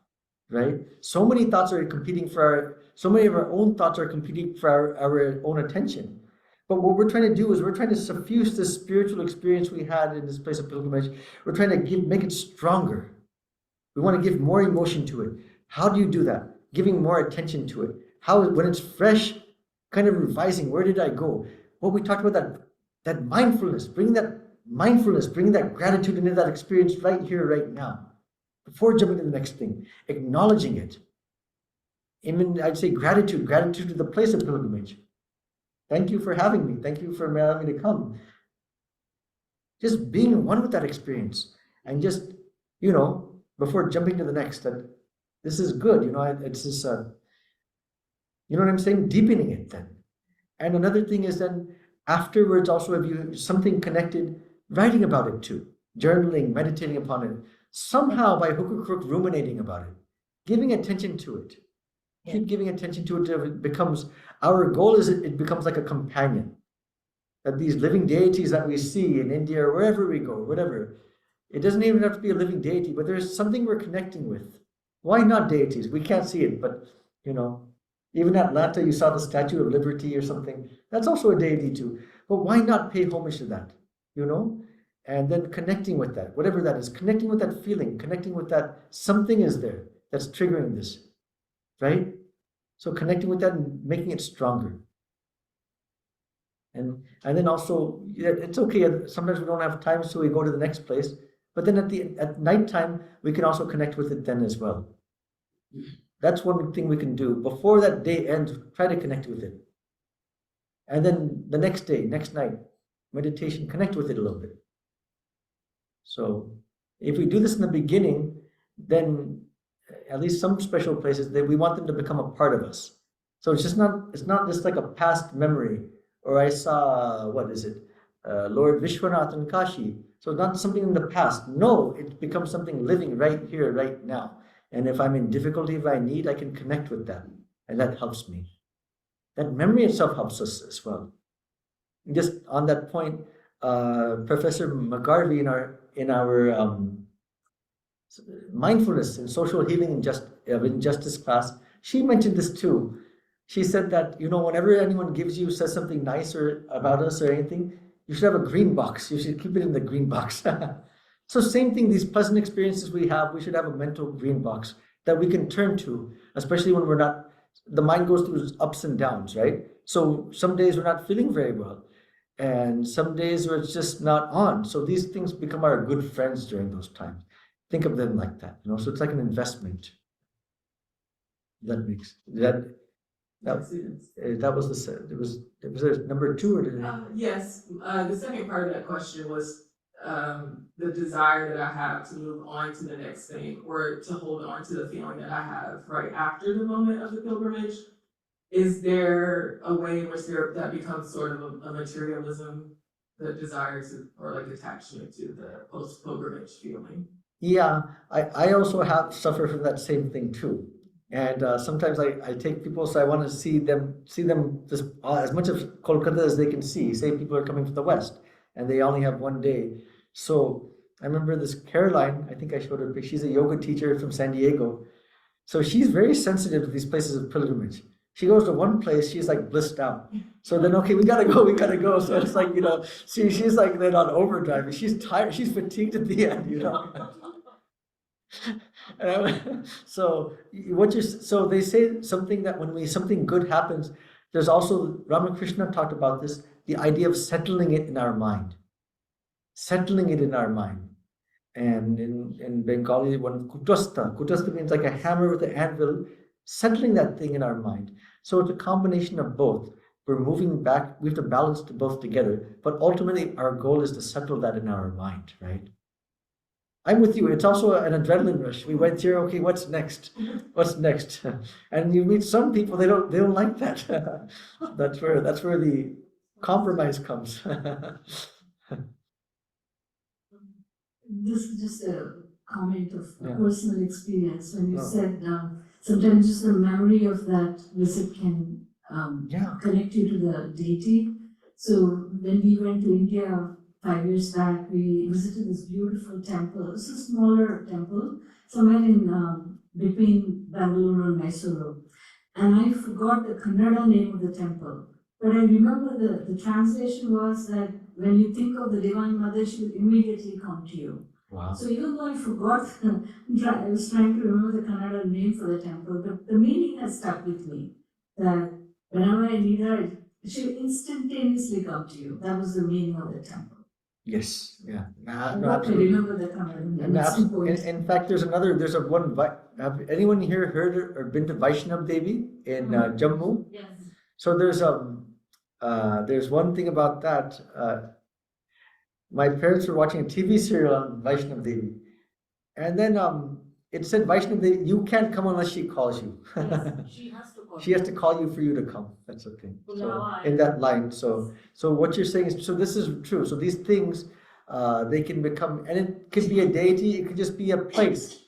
right? So many of our own thoughts are competing for our own attention. But what we're trying to do is we're trying to suffuse this spiritual experience we had in this place of pilgrimage. We're trying to make it stronger. We want to give more emotion to it. How do you do that? Giving more attention to it. When it's fresh, kind of revising, where did I go? What we talked about, that that mindfulness, bring that gratitude into that experience right here, right now, before jumping to the next thing, acknowledging it. Even I'd say gratitude to the place of pilgrimage. Thank you for having me. Thank you for allowing me to come. Just being one with that experience, and just, before jumping to the next, that this is good. It's just, you know what I'm saying? Deepening it then. And another thing is then afterwards also, if you something connected, writing about it too, journaling, meditating upon it, somehow by hook or crook ruminating about it, giving attention to it. Keep giving attention to it till it becomes, our goal is it becomes like a companion. That these living deities that we see in India or wherever we go, whatever, it doesn't even have to be a living deity, but there's something we're connecting with. Why not deities? We can't see it, but even Atlanta, you saw the Statue of Liberty or something. That's also a deity too. But why not pay homage to that? And then connecting with that, whatever that is, connecting with that feeling, connecting with that something is there that's triggering this, right? So connecting with that and making it stronger. And then also, it's okay. Sometimes we don't have time, so we go to the next place. But then at nighttime, we can also connect with it then as well. That's one thing we can do. Before that day ends, try to connect with it. And then the next day, next night, meditation, connect with it a little bit. So if we do this in the beginning, then at least some special places, that we want them to become a part of us. So it's not just like a past memory, or I saw, what is it, Lord Vishwanath in Kashi. So it's not something in the past. No, it becomes something living right here, right now. And if I'm in difficulty, if I need, I can connect with that. And that helps me. That memory itself helps us as well. Just on that point, Professor McGarvey in our mindfulness and social healing in justice class, she mentioned this too. She said that, whenever anyone says something nice or about us or anything, you should have a green box. You should keep it in the green box. So same thing, these pleasant experiences we have, we should have a mental green box that we can turn to, especially when the mind goes through ups and downs, right? So some days we're not feeling very well, and some days where it's just not on. So these things become our good friends during those times. Think of them like that, so it's like an investment. That was it was number 2 or did it? Yes, the second part of that question was the desire that I have to move on to the next thing, or to hold on to the feeling that I have right after the moment of the pilgrimage. Is there a way in which that becomes sort of a materialism, the desire to, or like attachment to the post-pilgrimage feeling? Yeah, I also suffer from that same thing too. And sometimes I take people, so I want to see them just as much of Kolkata as they can see. Say people are coming from the West and they only have one day. So I remember this Caroline, I think I showed her, she's a yoga teacher from San Diego. So she's very sensitive to these places of pilgrimage. She goes to one place, she's like blissed out. So then, okay, we gotta go. So it's like, she's like then on overdrive. She's tired, she's fatigued at the end, So they say something that when something good happens, there's also, Ramakrishna talked about this, the idea of settling it in our mind. And in Bengali, one kutasta means like a hammer with an anvil, settling that thing in our mind. So it's a combination of both. We're moving back, we have to balance both together, but ultimately our goal is to settle that in our mind, right? I'm with you. It's also an adrenaline rush. We went here. Okay, what's next? And you meet some people, they don't like that. That's where the compromise comes. This is just a comment of personal experience. When you said sometimes just the memory of that visit can connect you to the deity. So when we went to India 5 years back, we visited this beautiful temple. It's a smaller temple, somewhere in between Bangalore and Mysuru. And I forgot the Kannada name of the temple. But I remember the translation was that when you think of the Divine Mother, she will immediately come to you. Wow. So even though I forgot, I was trying to remember the Kannada name for the temple, but the meaning has stuck with me. That whenever I need her, I She would instantaneously come to you. That was the meaning of the temple. Yes, yeah. I No, hope you absolutely. remember that comment. And in fact, there's have anyone here heard or been to Vaishnav Devi in Jammu? Yes. So there's one thing about that. My parents were watching a TV serial on Vaishnav Devi, and then it said Vaishnav Devi, you can't come unless she calls you. Yes, she has to call. She has to call you for you to come. That's the thing. So Bulawa, in that line, so what you're saying is, so this is true. So these things, they can become, and it could be a deity. It could just be a place.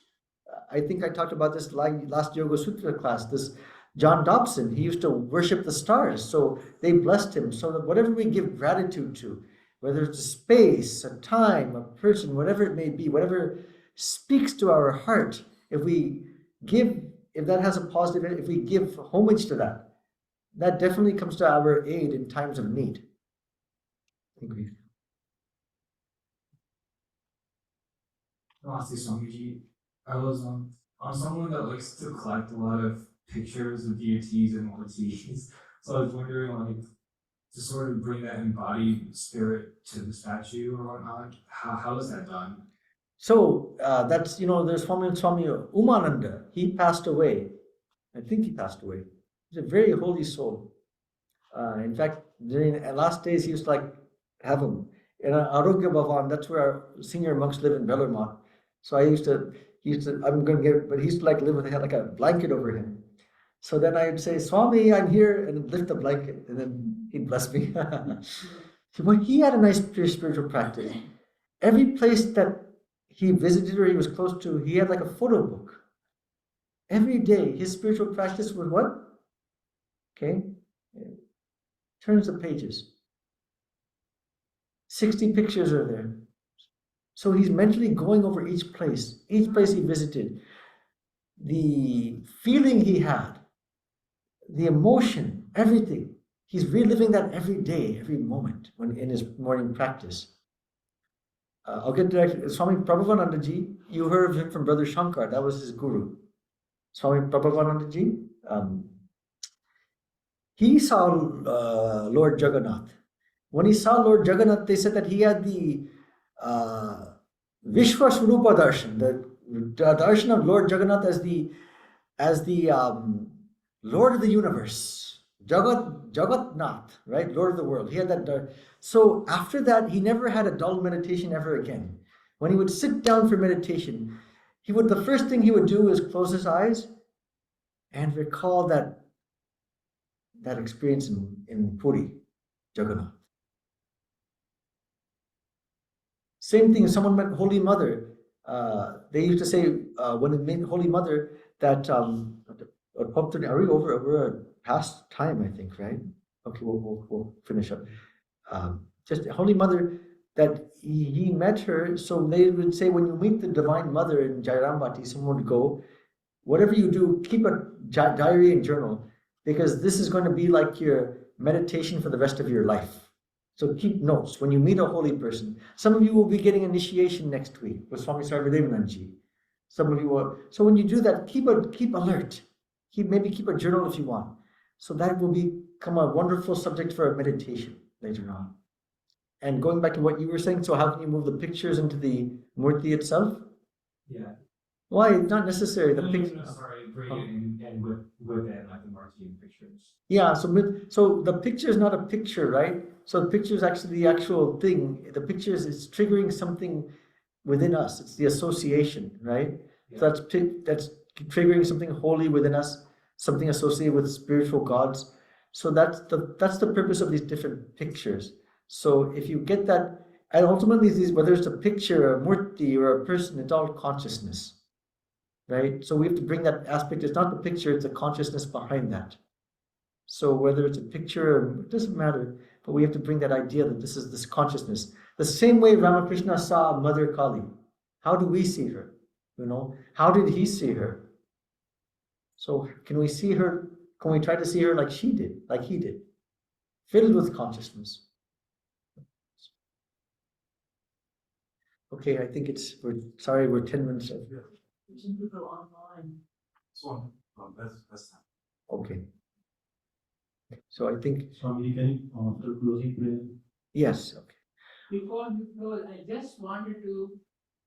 I think I talked about this last Yoga Sutra class. This John Dobson, he used to worship the stars, so they blessed him. So that whatever we give gratitude to, whether it's a space, a time, a person, whatever it may be, whatever speaks to our heart, if that has a positive, if we give homage to that, that definitely comes to our aid in times of need. Agreed. Namaste, Swamiji. I was I'm someone that likes to collect a lot of pictures of deities and deities. So I was wondering, like, to sort of bring that embodied spirit to the statue or whatnot, how is that done? So that's, there's Swami Umananda. He passed away. I think he passed away. He's a very holy soul. In fact, during the last days, he used to have him in Arogya Bhavan. That's where our senior monks live in Bellarmont. So he used to, I'm going to get, but he used to live with a blanket over him. So then I would say, Swami, I'm here, and lift the blanket, and then he'd bless me. Well, he had a nice spiritual practice. Every place that he visited or he was close to, he had like a photo book. Every day, his spiritual practice was what? Okay. Turns the pages. 60 pictures are there. So he's mentally going over each place he visited, the feeling he had, the emotion, everything. He's reliving that every day, every moment when in his morning practice. I'll get direct. Swami Prabhavanandaji, you heard of him from Brother Shankar, that was his guru. Swami Prabhavanandaji, he saw Lord Jagannath. When he saw Lord Jagannath, they said that he had the Vishwaswarupa Darshan, the darshan of Lord Jagannath as the Lord of the universe, Jagatnath, right? Lord of the world. He had that. So after that, he never had a dull meditation ever again. When he would sit down for meditation, the first thing he would do is close his eyes and recall that experience in Puri, Jagannath. Same thing, if someone met Holy Mother, they used to say when it met Holy Mother that, are we over past time, I think, right? Okay, we'll finish up. Just Holy Mother, that he met her, so they would say when you meet the Divine Mother in Jairambati, someone would go, whatever you do, keep a diary and journal, because this is going to be like your meditation for the rest of your life. So keep notes when you meet a holy person. Some of you will be getting initiation next week with Swami Sarvadevananji. Some of you will. So when you do that, keep alert. Maybe keep a journal if you want. So that will become a wonderful subject for a meditation later on. And going back to what you were saying, so how can you move the pictures into the murti itself? Yeah. Why? Not necessary. The picture. Sorry, bring it in and with it, like the marquee pictures. Yeah, so the picture is not a picture, right? So the picture is actually the actual thing. The picture is triggering something within us. It's the association, right? Yeah. So that's triggering something holy within us, something associated with spiritual gods. So that's the purpose of these different pictures. So if you get that, and ultimately whether it's a picture, a murti, or a person, it's all consciousness. Right? So we have to bring that aspect. It's not the picture, it's the consciousness behind that. So whether it's a picture, it doesn't matter, but we have to bring that idea that this is this consciousness. The same way Ramakrishna saw Mother Kali. How do we see her? How did he see her? So can we see her? Can we try to see her like she did, like he did? Filled with consciousness. Okay, I think we're 10 minutes over. We should go online. So, that's Okay. So I think, Swami, can you after closing prayer? yes, okay. Before you close, I just wanted to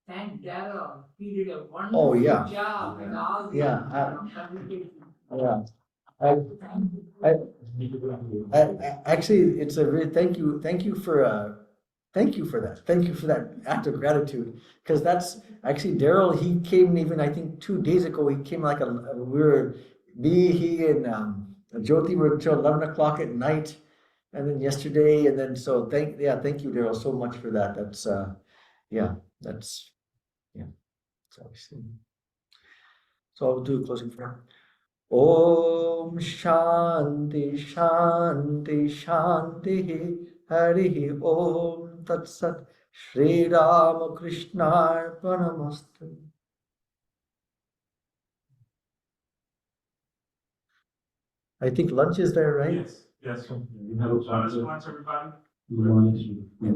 thank Daryl. He did a Oh, wonderful yeah. job with all the Yeah, communication. Yeah. Actually, it's a very thank you for thank you for that. Thank you for that act of gratitude. Because that's actually Daryl, he came even I think 2 days ago, he came like we were he and Jyoti were till 11 o'clock at night. And then yesterday, and then so thank you, Daryl, so much for that. That's yeah, that's yeah, it's obviously. So I'll do a closing prayer. Om Shanti Shanti Shanti Hari Om Tat Sat Shri Ramakrishna Arpanamastu. I think lunch is there, right? Yes, yes. You have a Bonus sponsor. points, everybody. Good morning. Yeah.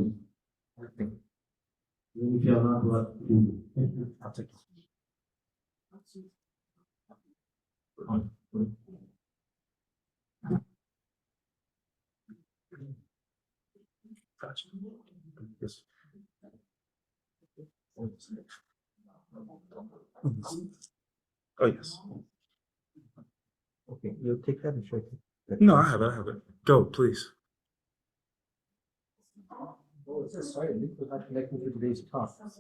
Even if you are not working. I'll take it. Gotcha. Yes. Oh, yes. Okay, you'll take that and shake it. No, I have it. I have it. Go, please. Oh, it says sorry, link was not connected to today's talk. Or it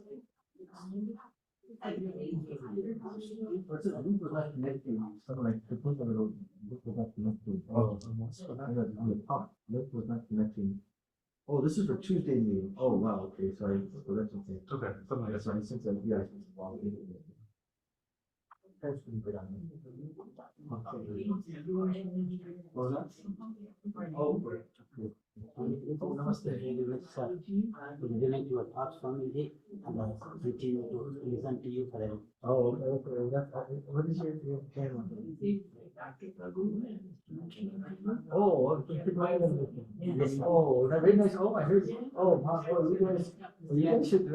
says link was not connected. Something like the point of it, link was not connected. Oh, the talk, link was not connecting. Oh, this is for Tuesday meeting. Oh, wow, okay, sorry. So that's okay. Okay, something like That's that. right, since yeah, wow. Thanks for the What was that? Oh, great. Namaste. We didn't do a talk from it, and I continue to listen to you forever. Oh, okay. What is your camera? Oh, yes. Oh, that very nice. Oh, I heard. Oh, wow. Oh, you guys should.